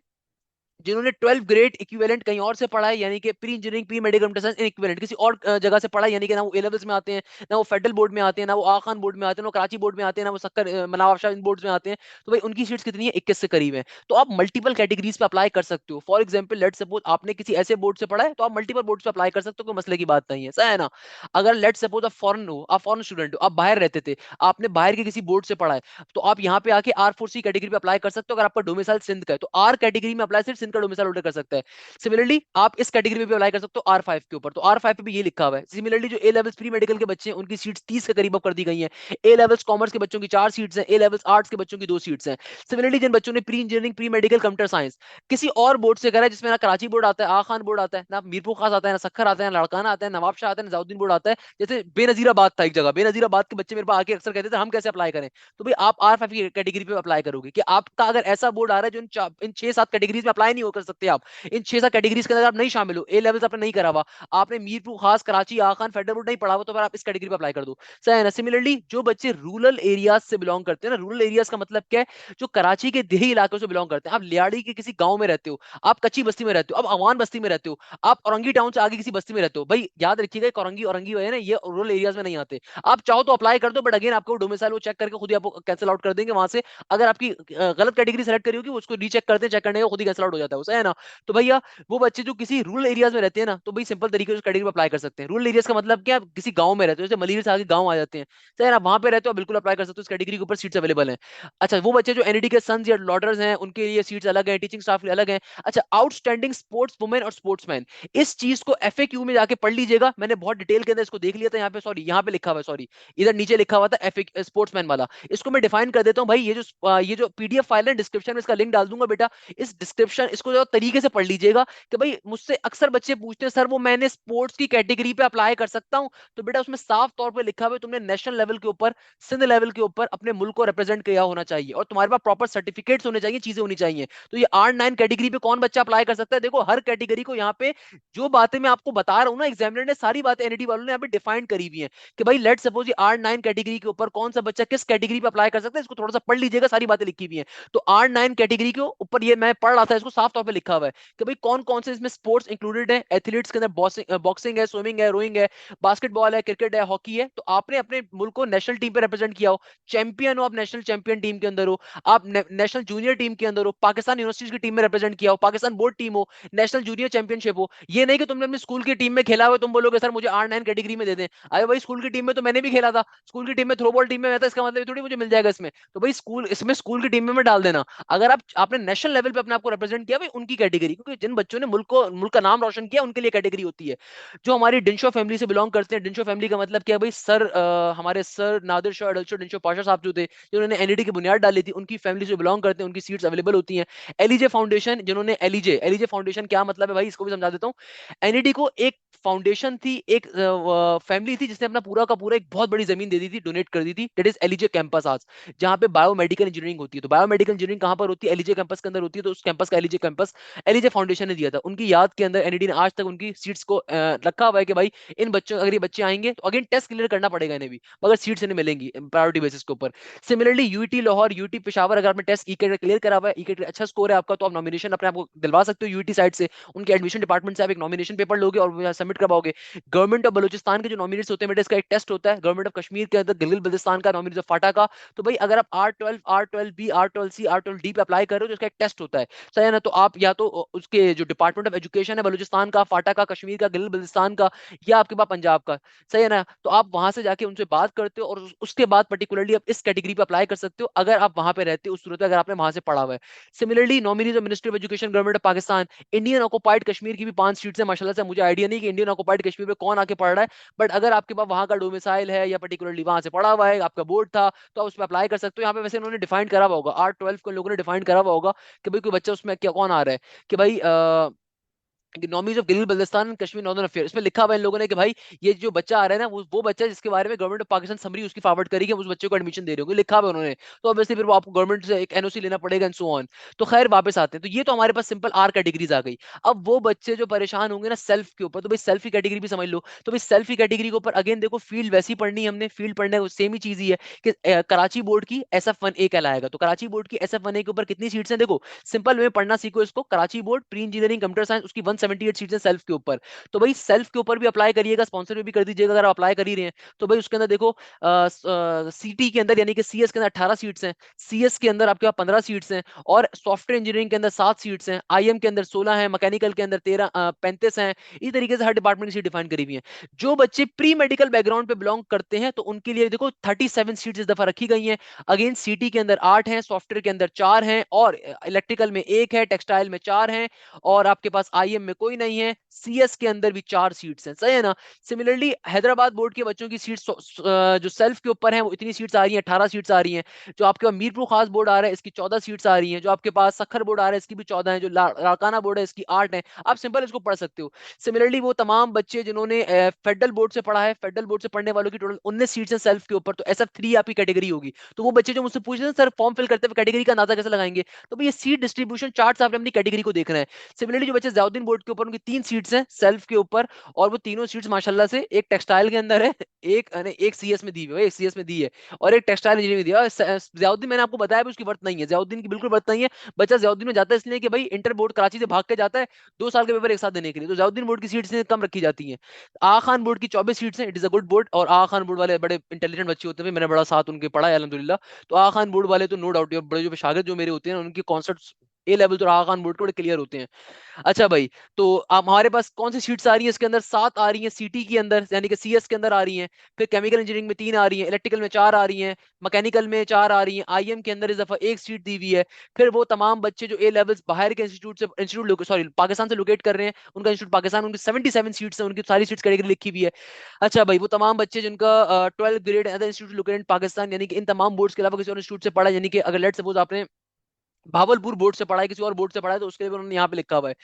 जिन्होंने 12 ग्रेड इक्विवेलेंट कहीं और से पढ़ा है, यानी कि pre engineering pre medical computer science equivalent किसी और जगह से पढ़ा है, यानी कि ना वो ए लेवल्स में आते हैं, ना वो फेडरल बोर्ड में आते हैं, ना वो आखान बोर्ड में आते हैं, ना वो कराची बोर्ड में आते हैं, ना वो सक्कर मनावाशा इन बोर्ड्स में आते हैं। तो भाई उनकी सीट्स कितनी है? 21 से करीब है। तो आप मल्टीपल कैटेगरीज पे अप्लाई कर सकते हो। फॉर एग्जाम्पल, लेट सपोज आपने किसी ऐसे बोर्ड से पढ़ा है, तो आप मल्टीपल बोर्ड पे अप्लाई कर सकते हो, कोई मसले की बात नहीं है। सही है ना? अगर लेट सपोज आप फॉरन हो, आप फॉरन स्टूडेंट हो, आप बाहर रहते थे, आपने बाहर के किसी बोर्ड से पढ़ा है, तो आप यहाँ पे आके R4C कैटेगरी पे अप्लाई कर सकते हो। अगर आपका डोमिसाइल सिंध का है, तो आर कैटेगरी में अप्लाई सिर्फ सिंध का डोमिसाइल होल्डर कर सकता है। सिमिलरली आप इस कैटेगरी पे अप्लाई कर सकते हो R5 के ऊपर, तो R5 पे भी ये लिखा हुआ है। सिमिलरली जो ए लेवल्स प्री मेडिकल के बच्चे हैं, उनकी सीट्स 30 के करीब कर दी गई हैं। ए लेवल्स कॉमर्स के बच्चों की 4 सीट्स हैं, ए लेवल्स आर्ट्स के बच्चों की 2 सीट्स हैं। सिमिलरली जिन बच्चों ने pre engineering pre medical computer science किसी और बोर्ड से करा है, जिसमें ना कराची बोर्ड आता है, आ खान बोर्ड आता है, ना मीरपुर खास आता है, ना सखर आता है, ना लड़काना आता है, नवाब शाह आता है, ना जलाउद्दीन बोर्ड आता है। जैसे बेनजीराबाद था एक जगह, बेनजीराबाद के बच्चे मेरे पास आके अक्सर कहते थे हम कैसे अप्लाई करें, तो भाई आप R5 की कैटेगरी पे अप्लाई करोगे। कि आपका अगर ऐसा बोर्ड आ रहा है जो इन 6-7 कैटेगरीज में अप्लाई नहीं हो कर सकते आप, इन 6-7 कैटेगरीज के अंदर आप नहीं शामिल हो, ए लेवल्स आपने नहीं करा हुआ, आपने मीरपुर खास कराची आखान फेडरल बोर्ड नहीं पढ़ा हुआ, तो फिर आप इस कैटेगरी पे अप्लाई कर दो। सही है ना? सिमिलरली जो बच्चे रूरल एरियाज से बिलोंग करते हैं ना, रूरल एरियाज का मतलब क्या है? जो कराची के देही इलाकों से बिलोंग करते हैं। आप लियाड़ी के किसी गांव में रहते हो, आप कच्ची बस्ती में रहते हो, आप अवान बस्ती में रहते हो, आप औरंगी टाउन से आगे किसी बस्ती में रहते हो, भाई याद रखिएगा, औरंगी औरंगी है ना, ये रूरल एरियाज में नहीं आते। आप चाहो तो अप्लाई कर दो, बट अगेन आपको डोमिसाइल वो चेक करके खुद ही आपको कैंसिल आउट कर देंगे वहां से। अगर आपकी गलत कैटेगरी सेलेक्ट करी होगी, उसको रीचेक करते हैं, चेक करने का खुद ही कैंसिल आउट हो जाता है, सही है ना? तो भैया, वो बच्चे जो किसी रूरल एरियाज में रहते हैं ना, तो भाई सिंपल तरीके से कैटेगरी में अप्लाई कर सकते हैं। रूरल एरियाज का मतलब क्या? किसी गांव में रहते हो, जैसे मलीर से आगे गांव आ जाते हैं, सही है ना? वहां पे रहते हो, बिल्कुल अप्लाई कर सकते हो, इस कैटेगरी के ऊपर सीट्स अवेलेबल हैं। अच्छा, वो बच्चे जो एनईडी के सन्स या डॉटर्स हैं, उनके लिए सीट्स अलग हैं, टीचिंग स्टाफ अलग हैं। अच्छा, आउटस्टैंडिंग स्पोर्ट्स वुमेन और स्पोर्ट्समैन, इस चीज को एफएक्यू में जाके पढ़ लीजिएगा। मैंने बहुत डिटेल के अंदर इसको देख लिया था, यहाँ पे सॉरी, यहाँ पे लिखा हुआ है, सॉरी, इधर नीचे लिखा हुआ था एफ स्पोर्ट्समैन वाला। इसको मैं डिफाइन कर देता हूँ भाई। ये जो पीडीएफ फाइल है, डिस्क्रिप्शन में इसका लिंक डाल दूंगा बेटा। इस डिस्क्रिप्शन इसको जो तरीके से पढ़ लीजिएगा कि भाई मुझसे अक्सर बच्चे पूछते हैं, सर वो मैंने स्पोर्ट्स की कैटेगरी पे अप्लाई कर सकता हूं? तो बेटा उसमें साफ तौर पे लिखा हुआ है, तुमने नेशनल लेवल के ऊपर, सिंध लेवल के ऊपर अपने मुल्क को रिप्रेजेंट किया होना चाहिए, और तुम्हारे पास प्रॉपर सर्टिफिकेट्स होने चाहिए, चीजें होनी चाहिए। तो ये R9 कैटेगरी पे कौन बच्चा अप्लाई कर सकता है? देखो, हर कैटेगरी को यहाँ पे जो बातें मैं आपको बता रहा हूँ ना, एग्जामिनर ने सारी बातें एनईटी वालों ने यहाँ पे डिफाइन करी हुई है कि भाई लेट सपोज ये R9 कैटेगरी के ऊपर कौन सा बच्चा किस कैटेगरी पे अप्लाई कर सकता है, इसको थोड़ा सा पढ़ लीजिएगा, सारी बातें लिखी हुई है। तो R9 कैटेगरी के ऊपर ये मैं पढ़ रहा था, इसको साफ तौर पे लिखा हुआ है कि भाई कौन कौन से इसमें स्पोर्ट्स इंक्लूडेड है। एथलीट्स के अंदर बॉक्सिंग है, स्विमिंग है, रोइंग है, बास्केटबॉल है, क्रिकेट है, हॉकी है। तो आपने अपने मुल्क को नेशनल टीम पे रिप्रेजेंट किया हो, चैंपियन हो आप, नेशनल चैंपियन टीम के अंदर हो, आप नेशनल जूनियर टीम के अंदर हो, पाकिस्तान यूनिवर्सिटीज की टीम में रिप्रेजेंट किया हो, पाकिस्तान बोर्ड टीम हो, नेशनल जूनियर चैंपियनशिप हो। ये नहीं कि तुमने अपनी स्कूल की टीम में खेला हो, तुम बोलोगे सर मुझे R9 कैटेगरी में दे दें। अरे भाई, स्कूल की टीम में तो मैंने भी खेला था, स्कूल की टीम में थ्रो बॉल टीम में मैं था, इसका मतलब थोड़ी मुझे मिल जाएगा इसमें। तो भाई स्कूल इसमें स्कूल की टीम में डाल देना। अगर आप आपने नेशनल लेवल पे अपने आप को रिप्रेजेंट किया भाई उनकी कैटेगरी, क्योंकि जिन बच्चों ने मुल्क का नाम रोशन किया उनके लिए कैटेगरी होती है। जो हमारी डिंशो फैमिली से बिलोंग करते हैं, डिंशो फैमिली का मतलब क्या है भाई, सर हमारे सर नादिर शाह अडल शाह डिंशो पाशा साहब जो थे, जिन्होंने एनईडी की बुनियाद डाली थी, उनकी फैमिली से बिलोंग करते हैं, उनकी सीट्स अवेलेबल होती हैं। एलिजे फाउंडेशन, जिन्होंने एलिजे एलिजे फाउंडेशन क्या मतलब है भाई, इसको भी समझा देता हूँ। एनईडी को एक फाउंडेशन थी, एक फैमिली थी जिसने अपना पूरा का पूरा एक बहुत बड़ी जमीन दे दी थी, डोनेट कर दी थी, दैट इज एलिजे कैंपस आज, जहां पे बायोमेडिकल इंजीनियरिंग होती है। तो बायोमेडिकल इंजीनियरिंग कहां पर होती है, एलिजे कैंपस के अंदर होती है। तो उस कैंपस का एलिजे कैंपस एलिजे फाउंडेशन ने दिया था, उनकी याद के अंदर एनईडी ने आज तक उनकी सीट्स को रखा हुआ है कि भाई इन बच्चों, अगर ये बच्चे आएंगे तो अगेन टेस्ट क्लियर करना पड़ेगा इन्हें भी, मगर सीट्स इन्हें मिलेंगी प्रायोरिटी बेसिस के ऊपर। Similarly UT Lahore, UT Peshawar, अगर आपने टेस्ट ईकेट क्लियर करा हुआ है, ईकेट अच्छा स्कोर है आपका, तो आप नॉमिनेशन अपने आपको दिलवा सकते हो यूटी साइड से, उनके एडमिशन डिपार्टमेंट से आप एक नॉमिनेशन पेपर लोगे और सबमिट करवाओगे। गवर्नमेंट ऑफ बलूचिस्तान के जो नॉमिनेट्स होते हैं बेटा, इसका एक टेस्ट होता है। गवर्नमेंट ऑफ कश्मीर के अंदर गिलगित बल्तिस्तान का नॉमिनेट फाटा का। तो भाई अगर आप R12 B, R12C, R12D पे अप्लाई कर रहे हो तो इसका एक टेस्ट होता है, सही है ना। तो आप या तो उसके जो डिपार्टमेंट ऑफ एजुकेशन है बलूचिस्तान का, फाटा का, कश्मीर का, गिलगित बल्तिस्तान का, या आपके पास पंजाब का, सही है ना, तो आप वहां से जाके उनसे बात करते हो और उसके बाद पर्टिकुलरली आप इस कैटेगरी पे अप्लाई कर सकते हो, अगर आप वहां पे रहते हो, उस सूरत में अगर आपने वहां से पढ़ा हुआ है। Similarly nominees of ministry of education government of Pakistan, Indian occupied Kashmir की भी 5 सीट्स है माशाल्लाह से। मुझे आइडिया नहीं कि इंडियन ऑक्युपाइड कश्मीर में कौन आके पढ़ रहा है, बट अगर आपके पास वहां का डोमिसाइल है या पर्टिकुलरली वहां से पढ़ा हुआ है, आपका बोर्ड था, तो आप उसमें अप्लाई कर सकते हो। यहाँ पे वैसे उन्होंने डिफाइन करा हुआ होगा, R12 को लोगों ने डिफाइन करा हुआ होगा कि भाई कोई बच्चा उसमें क्या कौन आ रहा है, कि भाई nominees of Gilgit Baltistan Kashmir northern affair, इसमें लिखा हुआ है इन लोगों ने कि भाई ये जो बच्चा आ रहा है ना, वो बच्चा जिसके बारे में गवर्नमेंट ऑफ पाकिस्तान समरी उसकी फॉरवर्ड करेगी, उस बच्चे को एडमिशन दे रहे होंगे, लिखा हुआ है उन्होंने। तो ऑब्वियसली फिर वो आपको गवर्नमेंट से एक एनओसी लेना पड़ेगा एंड सो ऑन। तो खैर वापस आते हैं, तो ये तो हमारे पास सिंपल आर कैटेगरीज आ गई। अब वो बच्चे जो परेशान होंगे ना सेल्फ के ऊपर, तो भाई सेल्फ की कैटेगरी भी समझ लो। तो भाई सेल्फ की कैटेगरी के ऊपर अगेन देखो, फील्ड वैसी पढ़नी है हमने, फील्ड पढ़ना है सेम ही चीज ही है कि कराची बोर्ड की SF1A कहलाएगा। तो कराची बोर्ड की SF1A के ऊपर कितनी सीट्स हैं, देखो सिंपल में पढ़ना सीखो इसको, Karachi board pre engineering computer science, उसकी 178 सीट्स है सेल्फ के ऊपर। तो भाई सेल्फ के ऊपर भी अप्लाई करिएगा, स्पॉन्सर भी कर दीजिएगा अगर आप अप्लाई कर ही रहे हैं। तो भाई उसके अंदर देखो सीटी के अंदर यानी कि सीएस के अंदर 18 सीट्स हैं, सीएस के अंदर आपके पास 15 सीट्स हैं, और सॉफ्टवेयर इंजीनियरिंग के अंदर 7 सीट्स हैं, आईएम के अंदर 16 हैं, मैकेनिकल के अंदर 35 हैं। इस तरीके से हर डिपार्टमेंट की सीट डिफाइन करी हुई है। जो बच्चे प्री मेडिकल बैकग्राउंड पे बिलोंग करते हैं तो उनके लिए देखो 37 सीट्स इस दफा रखी गई हैं। अगेन सीटी के अंदर 8 हैं, सॉफ्टवेयर के अंदर 4 हैं, और इलेक्ट्रिकल में 1 है, टेक्सटाइल में 4 हैं, और आपके पास आईएम में कोई नहीं है। सीएस के अंदर भी 4 सीट्स हैं, सही है ना। सिमिलरली हैदराबाद बोर्ड के बच्चों की सीट्स जो सेल्फ के ऊपर हैं वो इतनी सीट्स आ रही हैं, 18 सीट्स आ रही हैं। जो आपके पास मीरपुर खास बोर्ड आ रहा है इसकी 14 सीट्स आ रही हैं। जो आपके पास सखर बोर्ड आ रहा है इसकी भी 14 है। जो लाड़काना बोर्ड है इसकी 8 है। आप सिंपल इसको पढ़ सकते हो। सिमिलरली वो तमाम बच्चे जिन्होंने फेडरल बोर्ड से पढ़ा है, फेडरल बोर्ड से पढ़ने वालों की टोटल 19 सीट्स हैं सेल्फ के ऊपर, तो SF3 आपकी कैटेगरी होगी। तो वो बच्चे जो मुझसे पूछ रहे हैं सर फॉर्म फिल करते हुए कैटेगरी का अंदाजा कैसे लगाएंगे, तो भाई ये सीट डिस्ट्रीब्यूशन चार्ट आपने अपनी कैटेगरी को देखना है। सिमिलरली जो बच्चे जयाउद्दीन बोर्ड के ऊपर, उनकी 3 सीट्स हैं सेल्फ के ऊपर, और वो तीनों सीट्स माशाल्लाह से एक टेक्सटाइल के अंदर है, एक सीएस में दी हुई है, एक सीएस में दी है, और एक टेक्सटाइल इंजीनियरिंग में दी है। और जयाउद्दीन मैंने आपको बताया भी उसकी वर्थ नहीं है, जयाउद्दीन की बिल्कुल वर्थ नहीं है। बच्चा जयाउद्दीन में जाता है इसलिए कि भाई इंटर बोर्ड कराची से भाग के जाता है 2 साल के पेपर एक साथ देने के लिए, तो जयाउद्दीन बोर्ड की सीट्स कम रखी जाती हैं। आ खान बोर्ड की 24 सीट्स हैं, it is a good board, और आ खान बोर्ड वाले बड़े इंटेलिजेंट बच्चे होते हैं, मैंने बड़ा साथ उनके पढ़ा है अल्हम्दुलिल्लाह। तो आ खान बोर्ड वाले तो नो डाउट बड़े जो शागिर्द जो मेरे होते हैं उनके कॉन्सेप्ट्स A लेवल तो आ खान बोर्ड के बड़े क्लियर होते हैं। अच्छा भाई, तो आप हमारे पास कौन सी सीट्स आ रही है इसके अंदर, 7 आ रही हैं सीटी के अंदर यानी कि सीएस के अंदर आ रही हैं। फिर केमिकल इंजीनियरिंग में 3 आ रही हैं, इलेक्ट्रिकल में 4 आ रही हैं, मैकेनिकल में 4 आ रही हैं, आईएम के अंदर इस दफा 1 सीट दी हुई है। फिर वो तमाम बच्चे जो A लेवल्स बाहर के इंस्टीट्यूट सॉरी पाकिस्तान से लोकेट कर रहे हैं, उनका इंस्टीट्यूट पाकिस्तान, उनकी 77 सीट्स हैं, उनकी सारी सीट्स कैटेगरी लिखी हुई है। अच्छा भाई, वो तमाम बच्चे जिनका 12 grade other institute located Pakistan, यानी कि इन तमाम बोर्ड्स के अलावा किसी और इंस्टीट्यूट से पढ़ा, यानी कि अगर लेट सपोज आपने भावलपुर बोर्ड से पढ़ा है, किसी और बोर्ड से पढ़ा है, तो उसके लिए भी उन्होंने यहाँ पे लिखा हुआ है।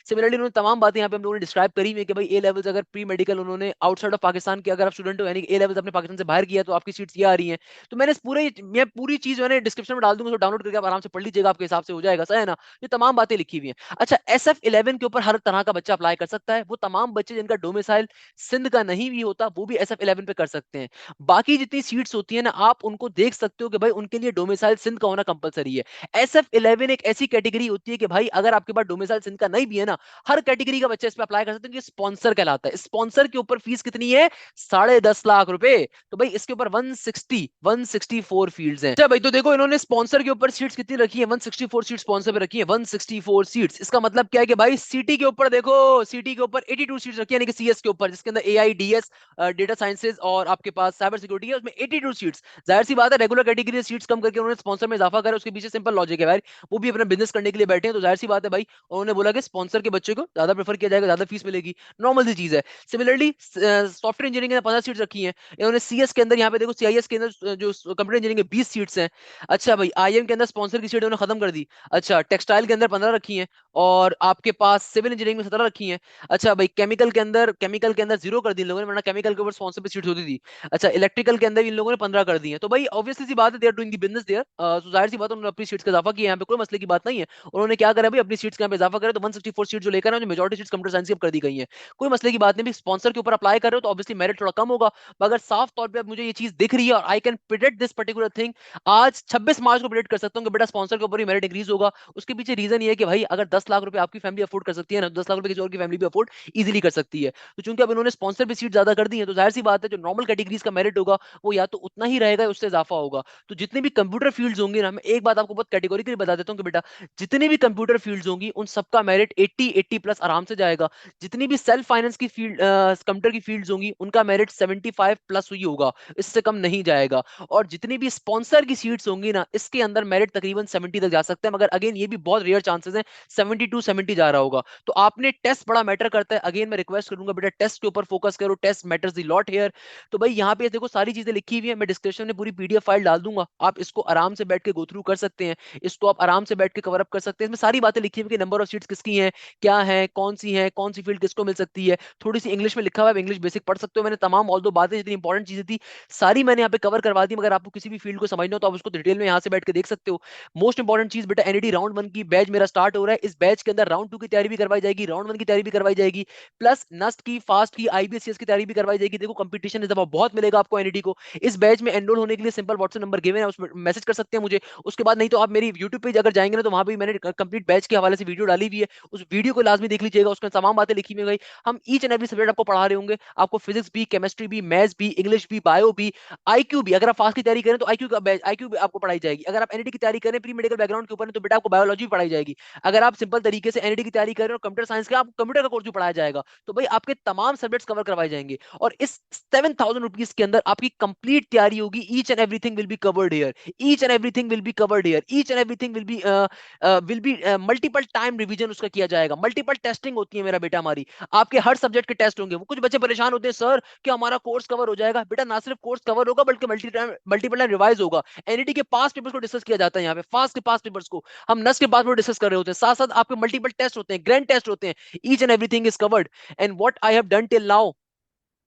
सिमिलरली उन्होंने तमाम बातें यहाँ पे हम लोगों ने डिस्क्राइब करी हुई है कि भाई A लेवल्स अगर प्री मेडिकल उन्होंने आउटसाइड ऑफ पाकिस्तान के अगर आप स्टूडेंट हो, यानी कि A लेवल्स अपने पाकिस्तान से बाहर किया, तो आपकी सीट्स ये आ रही हैं। तो मैं पूरी चीज मैंने डिस्क्रिप्शन में डाल दूंगा, तो डाउनलोड करके आप आराम से पढ़ लीजिएगा, आपके हिसाब से हो जाएगा, सही है ना। ये तमाम बातें लिखी हुई हैं। अच्छा, SF11 के ऊपर हर तरह का बच्चा अप्लाई कर सकता है। वो तमाम बच्चे जिनका डोमिसाइल सिंध का नहीं भी होता वो भी SF11 पे कर सकते हैं। बाकी जितनी सीट्स होती है ना, आप उनको देख सकते हो कि भाई उनके लिए डोमिसाइल सिंध का होना कंपलसरी है। SF11 एक ऐसी कैटेगरी होती है कि भाई अगर आपके पास डोमिसाइल सिंध का नहीं भी है ना, हर कैटेगरी का बच्चा इस पे अप्लाई कर सकते हैं। स्पॉन्सर कहलाता है। स्पॉन्सर के ऊपर फीस कितनी है, 10.5 लाख रुपए। तो भाई इसके ऊपर 164 फील्ड्स हैं। अच्छा भाई, तो देखो इन्होंने स्पॉन्सर के ऊपर सीट्स कितनी रखी है, 164 सीट स्पॉन्सर पे रखी है, 164 सीट्स। इसका मतलब क्या है कि भाई सीटी के ऊपर देखो, सीटी के ऊपर 82 सीट्स रखी है, यानी कि सीएस के ऊपर जिसके अंदर AIDS डेटा साइंसेज और आपके पास साइबर सिक्योरिटी है, उसमें 82 सीट्स। जाहिर सी बात है रेगुलर कैटेगरी सीट्स कम करके उन्होंने स्पॉन्सर में इजाफा करा, उसके पीछे सिंपल लॉजिक है, है, वो भी अपना बिजनेस करने के लिए बैठे हैं, तो जाहिर सी बात है भाई उन्होंने बोला कि स्पॉन्सर के बच्चे को ज्यादा प्रेफर किया जाएगा, ज्यादा फीस मिलेगी, नॉर्मल सी चीज है। सिमिलरली सॉफ्टवेयर इंजीनियरिंग में 15 सीट्स रखी हैं, इन्होंने सीएस के अंदर, यहाँ पे देखो सीआईएस के अंदर जो कंप्यूटर इंजीनियरिंग के 20 सीट्स हैं। अच्छा भाई आईएम के अंदर स्पॉन्सर की सीट उन्होंने खत्म कर दी। अच्छा टेक्सटाइल के अंदर 15 रखी हैं, और आपके पास सिविल इंजीनियरिंग में 17 रखी हैं। अच्छा भाई केमिकल के अंदर जीरो कर दी इन लोगों ने, वरना केमिकल के ऊपर स्पॉन्सर पे सीट होती थी। अच्छा इलेक्ट्रिकल के अंदर इन लोगों ने 15 कर दी है, तो भाई ऑब्वियसली सी बात है, they are doing the business there, तो जाहिर सी बात है उन्होंने अपनी सीट्स का इजाफा किया, यहाँ पे कोई मसले की बात नहीं है। उन्होंने क्या करा भाई, अपनी सीट्स का यहाँ पे इजाफा करे, तो 164 सीट जो लेकर जो मेजॉरिटी सीट्स कंप्यूटर साइंस की अब कर दी गई है, कोई मसले की बात नहीं। स्पॉन्सर के ऊपर अप्लाई कर रहे हो तो ऑब्वियसली मेरिट थोड़ा कम होगा, मगर साफ तौर पे अब मुझे ये चीज दिख रही है और I can predict this particular thing. आज 26 मार्च को प्रिडिक्ट कर सकता हूँ कि बेटा स्पॉन्सर के ऊपर ही मेरिट इंक्रीज होगा। उसके पीछे रीजन ये है कि भाई अगर 10 लाख रुपए आपकी फैमिली अफोर्ड कर सकती है ना, 10 लाख रुपए किसी और की फैमिली भी अफोर्ड इजीली कर सकती है। तो चूंकि अब इन्होंने स्पॉन्सर पे सीट ज्यादा कर दी है, तो जाहिर सी बात है जो नॉर्मल कैटेगरीज का मेरिट होगा वो या तो उतना ही रहेगा या उससे इजाफा होगा। तो जितने भी कंप्यूटर फील्ड्स होंगे ना, मैं एक बात आपको बहुत कैटेगोरिकली बता देता हूँ कि बेटा जितने भी कंप्यूटर फील्ड्स होंगी उन सबका मेरिट 80 प्लस आराम से जाएगा। जितनी भी सेल्फ फाइनेंस की फील्ड कंप्यूटर की फील्ड्स होंगी उनका मेरिट 75 प्लस ही होगा, इससे कम नहीं जाएगा। और जितनी भी स्पॉन्सर की सीट्स होंगी ना, इसके अंदर मेरिट तकरीबन 70 तक जा सकते हैं, मगर अगेन ये भी बहुत रेयर चांसेस है 70 जा रहा होगा। तो आपने टेस्ट बड़ा मैटर करता है, अगेन मैं रिक्वेस्ट करूंगा बेटा टेस्ट के ऊपर फोकस करो, test matters the lot here. तो भाई यहाँ पे देखो सारी चीजें लिखी हुई है, मैं डिस्क्रिप्शन में पूरी पीडीएफ फाइल डाल दूंगा, आप इसको आराम से बैठ के गो थ्रू कर सकते हैं, इसको आप आराम से बैठ के कवर अप कर सकते हैं। इसमें सारी बातें लिखी हुई है कि नंबर ऑफ सीट्स किसकी हैं, क्या है, कौन सी फील्ड किसको मिल सकती है, थोड़ी सी इंग्लिश में लिखा हुआ है, इंग्लिश बेसिक पढ़ सकते हो। मैंने तमाम ऑल दो बातें जितनी इंपॉर्टेंट चीजें थी सारी मैंने यहाँ पे कवर करवा दी, मगर आपको किसी भी फील्ड को समझना हो तो आप उसको डिटेल में यहाँ से बैठ के देख सकते हो। मोस्ट इंपॉर्टेंट चीज बेटा, एनईडी राउंड 1 की बैच मेरा स्टार्ट हो रहा है, इस बैच के अंदर राउंड 2 की तैयारी भी करवाई जाएगी, राउंड 1 की तैयारी भी करवाई जाएगी, प्लस नस्ट की, फास्ट की, आईबीएससीएस की तैयारी भी करवाई जाएगी। देखो कंपटीशन इस दफा बहुत मिलेगा आपको एनईडी को। इस बैच में एनरोल होने के लिए सिंपल व्हाट्सएप नंबर गिवन है, उसमें मैसेज कर सकते हैं मुझे। उसके बाद नहीं तो आप मेरी यूट्यूब पेज अगर जाएंगे ना, तो वहां भी मैंने कंप्लीट बैच के हवाले से वीडियो डाली हुई है, उस वीडियो को लाजमी देख लीजिएगा, उसमें तमाम बातें लिखी हुई है। हम ईच एंड एवरी सब्जेक्ट आपको पढ़ा रहे होंगे, आपको फिजिक्स भी, केमिस्ट्री भी, मैथ्स भी, इंग्लिश भी, बायो भी, आईक्यू भी। अगर आप फास्ट की तैयारी करें तो आईक्यू भी आपको पढ़ाई जाएगी। अगर आप एनईटी की तैयारी करें प्री मेडिकल बैकग्राउंड के ऊपर तो बेटा आपको बायोलॉजी भी पढ़ाई जाएगी। अगर आप सिंपल तरीके से एनईटी की तैयारी करें और कंप्यूटर साइंस का, आपको कंप्यूटर का कोर्स भी पढ़ाया जाएगा। तो भाई आपके तमाम सब्जेक्ट्स कवर करवाए जाएंगे, और इस 7,000 रुपीज के अंदर आपकी कंप्लीट तैयारी होगी। Each and everything will be covered here, each and everything will be covered here, each and everything will be multiple time revision उसका किया जाएगा, मल्टीपल टेस्टिंग होती है मेरा बेटा हमारी। आपके हर सब्जेक्ट के टेस्ट होंगे। वो कुछ बच्चे परेशान होते हैं सर कि हमारा कोर्स कवर हो जाएगा, बेटा ना सिर्फ कोर्स कवर होगा बल्कि मल्टीपल टाइम रिवाइज होगा। एनईटी के पास पेपर्स को डिस्कस किया जाता है, यहाँ पे फास्ट के पास पेपर्स को हम नस के पास पेपर डिस्कस कर रहे होते हैं, साथ साथ आपके मल्टीपल टेस्ट होते हैं, ग्रैंड टेस्ट होते हैं। Each and everything is covered, and what I have done till now,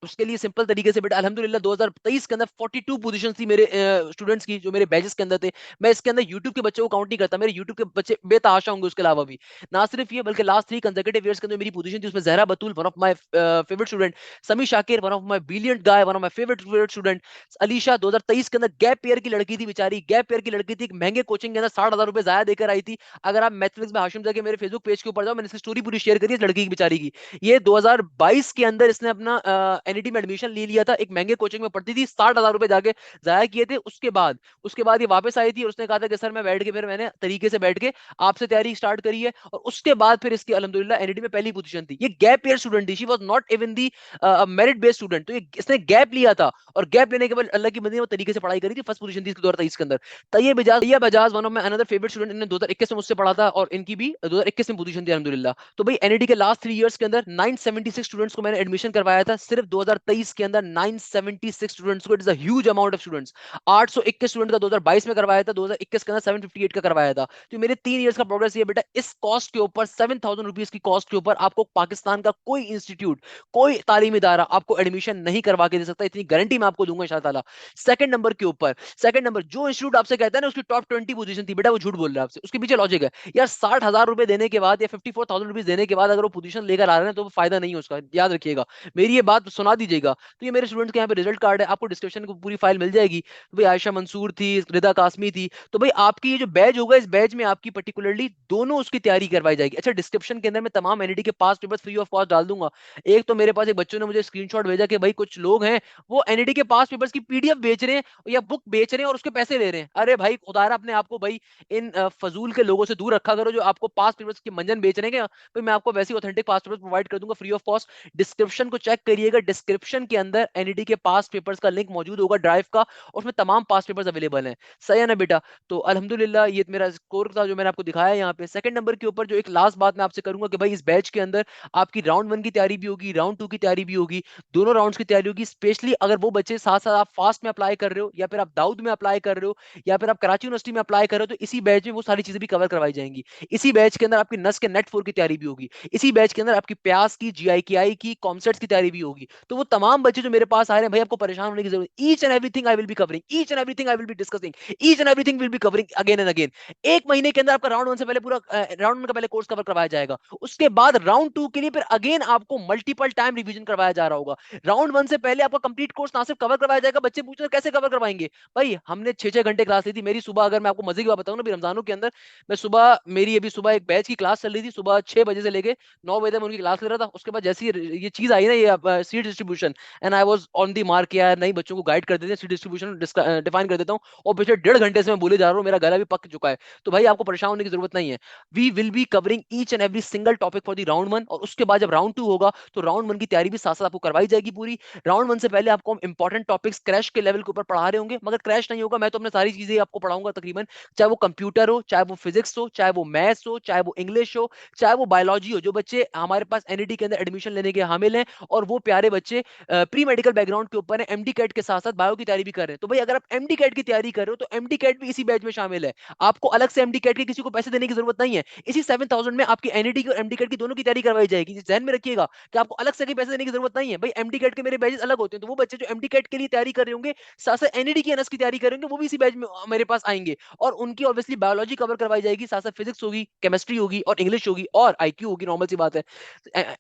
उसके लिए सिंपल तरीके से बेटा अल्हम्दुलिल्लाह 2023 के अंदर 42 पोजीशन थी मेरे स्टूडेंट्स की, जो मेरे बैचेस के अंदर थे। मैं इसके अंदर यूट्यूब के बच्चों को काउंट नहीं करता, मेरे यूट्यूब के बच्चे बेतहाशा होंगे उसके अलावा भी। ना सिर्फ ये बल्कि लास्ट 3 कंसेक्यूटिव ईयर्स के अंदर मेरी पोजीशन थी, उसमें Zahra Batool one of my favourite student, Sami Shakir one of my brilliant guy, one of my favourite student, Alisha 2023 के अंदर गैप ईयर की लड़की थी, बेचारी गैप ईयर की लड़की थी, एक महंगे कोचिंग के अंदर 60,000 रुपए जाया देकर आई थी। अगर आप मैथमेटिक्स में हाशिम जाके मेरे फेसबुक पेज के ऊपर जाओ, मैंने इसकी स्टोरी पूरी शेयर करी है इस लड़की की बेचारी की। ये 2022 के अंदर इसने अपना एनईटी में एडमिशन ले लिया था, एक महंगे कोचिंग में पढ़ती थी, 60,000 रुपए जाके जाया किए थे। उसके बाद ये वापस आई थी और उसने कहा था कि सर मैं बैठ के, फिर मैंने तरीके से बैठ के आपसे तैयारी स्टार्ट करी है, और उसके बाद फिर इसकी अल्हम्दुलिल्लाह एनईटी में पहली पोजीशन थी। ये गैप ईयर स्टूडेंट थी, she was not even the merit based student, तो ये इसने गैप लिया था, और गैप लेने के बाद अल्लाह की मर्जी वो तरीके से पढ़ाई करी थी, फर्स्ट पोजीशन थी इसकी 2023 के अंदर। Tayyab Bajaj one of my another favourite student, इन्होंने 2021 में मुझसे पढ़ा था, और इनकी भी 2021 में पोजीशन थी अल्हम्दुलिल्लाह। तो भाई एनईटी के लास्ट 3 इयर्स के अंदर 976 स्टूडेंट्स को मैंने एडमिशन करवाया था, सिर्फ 2023 के अंदर 976 स्टूडेंट्स को, it is a huge amount of students. 821 student का 2022 में करवाया था, 2021 के अंदर 758 का करवाया था। तो मेरे 3 इयर्स का प्रोग्रेस ये बेटा, इस कॉस्ट के ऊपर 7,000 रुपीज की कॉस्ट के ऊपर आपको पाकिस्तान का कोई इंस्टीट्यूट, कोई तालीमी इदारा आपको एडमिशन नहीं करवा के दे सकता, इतनी गारंटी मैं आपको दूंगा इंशाअल्लाह। सेकंड नंबर जो इंस्टीट्यूट आपसे कहता है ना उसकी टॉप 20 पोजीशन थी, बेटा वो झूठ बोल रहा है आपसे, उसके पीछे लॉजिक है। यार 60,000 रुपए देने के बाद या 54,000 रुपीज देने के बाद अगर वो पोजीशन लेकर आ रहे हैं तो वो फायदा नहीं है उसका, याद रखिएगा, मेरी ये बात सुना दीजिएगा। तो ये मेरे स्टूडेंट्स के यहाँ पे रिजल्ट कार्ड है, आपको डिस्क्रिप्शन को पूरी फाइल मिल जाएगी। तो भाई आयशा मंसूर थी, रिदा कासमी थी। तो भाई आपकी ये जो बैच होगा, इस बैच में आपकी पर्टिकुलरली दोनों उसकी तैयारी करवाई जाएगी। अच्छा डिस्क्रिप्शन के अंदर मैं तमाम एनईटी के पास पेपर्स फ्री ऑफ कॉस्ट डाल दूंगा। एक तो मेरे पास एक बच्चों ने मुझे स्क्रीनशॉट भेजा कि भाई कुछ लोग हैं वो एनईटी के पास पेपर्स की पीडीएफ बेच रहे हैं या बुक बेच रहे हैं और उसके पैसे ले रहे हैं। अरे भाई खुदारा अपने आपको भाई इन फजूल के लोगों से दूर रखा करो जो आपको पास पेपर्स की मंजन बेच रहे हैं। क्या भाई मैं आपको वैसे ऑथेंटिक पास पेपर्स प्रोवाइड कर दूंगा फ्री ऑफ कॉस्ट। डिस्क्रिप्शन को चेक करिएगा, डिस्क्रिप्शन के अंदर एनईटी के पास्ट पेपर्स का लिंक मौजूद होगा ड्राइव का, और उसमें तमाम पास्ट पेपर्स अवेलेबल हैं। सही है ना बेटा? तो अल्हम्दुलिल्लाह ये मेरा स्कोर था जो मैंने आपको दिखाया यहाँ पे। सेकंड नंबर के ऊपर जो एक लास्ट बात मैं आपसे करूंगा कि भाई इस बैच के अंदर आपकी राउंड 1 की तैयारी भी होगी, राउंड 2 की तैयारी भी होगी, दोनों राउंड्स की तैयारी होगी। स्पेशली अगर वो बच्चे साथ साथ आप फास्ट में अप्लाई कर रहे हो, या फिर आप दाऊद में अप्लाई कर रहे हो, या फिर आप कराची यूनिवर्सिटी में अप्लाई कर रहे हो, तो इसी बैच में वो सारी चीजें भी कवर करवाई जाएंगी। इसी बैच के अंदर आपकी नस के नेट 4 की तैयारी भी होगी। इसी बैच के अंदर आपकी प्यास की, जीआईकेआई की, कॉमसेट्स की तैयारी भी होगी। तो वो तमाम बच्चे जो मेरे पास आ रहे हैं भाई, आपको परेशान होने की जरूरत, each and everything I will be covering, each and everything I will be discussing, each and everything will be covering again and again. एक महीने के अंदर आपका राउंड 1 से पहले पूरा राउंड 1 का पहले कोर्स कवर करवाया जाएगा। उसके बाद राउंड 2 के लिए फिर अगेन आपको मल्टीपल टाइम रिवीजन करवाया जा रहा होगा। राउंड 1 से पहले आपका कंप्लीट कोर्स ना सिर्फ कवर करवाया जाएगा, बच्चे पूछ रहे हैं कैसे कवर करवाएंगे? भाई हमने 6-6 घंटे क्लास ली थी। मेरी सुबह, अगर मैं आपको मजे की बात बताऊं ना, रमजानों के अंदर मैं सुबह, मेरी अभी सुबह एक बैच की क्लास चल रही थी, सुबह 6 बजे से लेके 9 बजे तक मैं उनकी क्लास ले रहा था। उसके बाद जैसे ये चीज आई ना, ये seat distribution, and I was on the mark, यार नई बच्चों को गाइड कर देते हैं, सीट डिस्ट्रीब्यूशन डिफाइन कर देता हूँ, और पिछले 1.5 घंटे से मैं बोले जा रहा हूँ, मेरा गला भी पक चुका है। तो भाई आपको परेशान होने की जरूरत नहीं है। We will be covering each and every single topic for the round 1, और उसके बाद जब राउंड 2 होगा तो राउंड 1 की तैयारी भी साथ साथ आपको करवाई जाएगी पूरी। राउंड 1 से पहले आपको हम इंपॉर्टेंट टॉपिक्स क्रैश के लेवल के ऊपर पढ़ा रहे होंगे, मगर क्रैश नहीं होगा, मैं तो अपने सारी चीजें आपको पढ़ाऊंगा तकरीबन, चाहे वो कंप्यूटर हो, चाहे वो फिजिक्स हो, चाहे वो मैथ्स हो, चाहे वो इंग्लिश हो, चाहे वो बायोलॉजी हो। जो बच्चे हमारे पास एनईटी के अंदर एडमिशन लेने के हामिल हैं, और वो प्यारे बच्चे प्री मेडिकल बैकग्राउंड के ऊपर है, एमडी कैट के साथ साथ बायो की तैयारी भी कर रहे हैं, तो भाई अगर आप एमडी कैट की तैयारी कर रहे हो तो एमडी कैट भी इसी बैच में शामिल है। आपको अलग से एमडी कैट के किसी को पैसे देने की जरूरत नहीं है। इसी 7,000 में आपकी एनईटी और एमडी कैट की दोनों की तैयारी करवाई जाएगी। ध्यान में रखिएगा कि आपको अलग से पैसे देने की जरूरत नहीं है। भाई एमडी कैट के मेरे बैचेस अलग होते हैं, तो वो बच्चे जो एमडी कैट के लिए तैयारी कर रहे होंगे, साथ साथ एनईडी की एनएस की तैयारी करेंगे, वो भी इसी बैच में मेरे पास आएंगे, और उनकी ऑब्वियसली बायोलॉजी कवर करवाई जाएगी, साथ साथ फिजिक्स होगी, केमिस्ट्री होगी, और इंग्लिश होगी, और आईक्यू होगी। नॉर्मल सी बात है,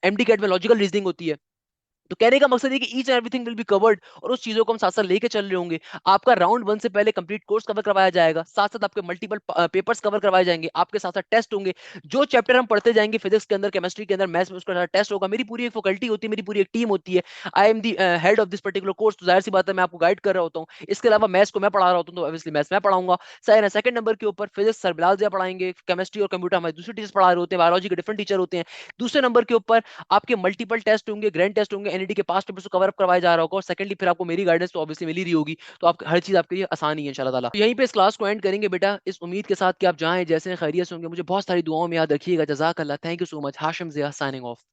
एमडी कैट में लॉजिकल रीजनिंग होती है। तो कहने का मकसद है कि each and everything will be covered, और उस चीजों को हम साथ साथ लेके चल रहे होंगे। आपका राउंड 1 से पहले कंप्लीट कोर्स कवर करवाया जाएगा, साथ साथ आपके मल्टीपल पेपर्स कवर करवाए जाएंगे, आपके साथ साथ टेस्ट होंगे। जो चैप्टर हम पढ़ते जाएंगे फिजिक्स के अंदर, केमिस्ट्री के अंदर, मैथ्स में, उसका टेस्ट होगा। मेरी पूरी एक फैकल्टी होती है, मेरी पूरी एक टीम होती है। I am the head of this particular course, तो जाहिर सी बात है मैं आपको गाइड कर रहा होता हूँ। इसके अलावा मैथ्स को मैं पढ़ा रहा होता हूँ, तो ऑब्वियसली मैथ्स मैं पढ़ाऊंगा। सेकंड नंबर के ऊपर फिजिक्स सर बिलाल जिया पढ़ाएंगे, केमिस्ट्री और कंप्यूटर हमारे दूसरे टीचर पढ़ा रहे होते हैं, बायोलॉजी के डिफरेंट टीचर होते हैं। दूसरे नंबर के ऊपर आपके मल्टीपल टेस्ट होंगे, ग्रैंड टेस्ट होंगे, एनईटी के पास पेपर्स को कवर अप करवाया जा रहा होगा, और सेकंडली फिर आपको मेरी गाइडेंस तो ऑब्वियसली मिल ही रही होगी। तो आप हर चीज आपके लिए आसान ही है इंशाल्लाह ताला। तो यहीं पे इस क्लास को एंड करेंगे बेटा, इस उम्मीद के साथ कि आप जहां हैं जैसे हैं खैरियत से होंगे। मुझे बहुत सारी दुआओं में याद रखिएगा। जज़ाक अल्लाह, thank you so much. Hashim Zia signing of.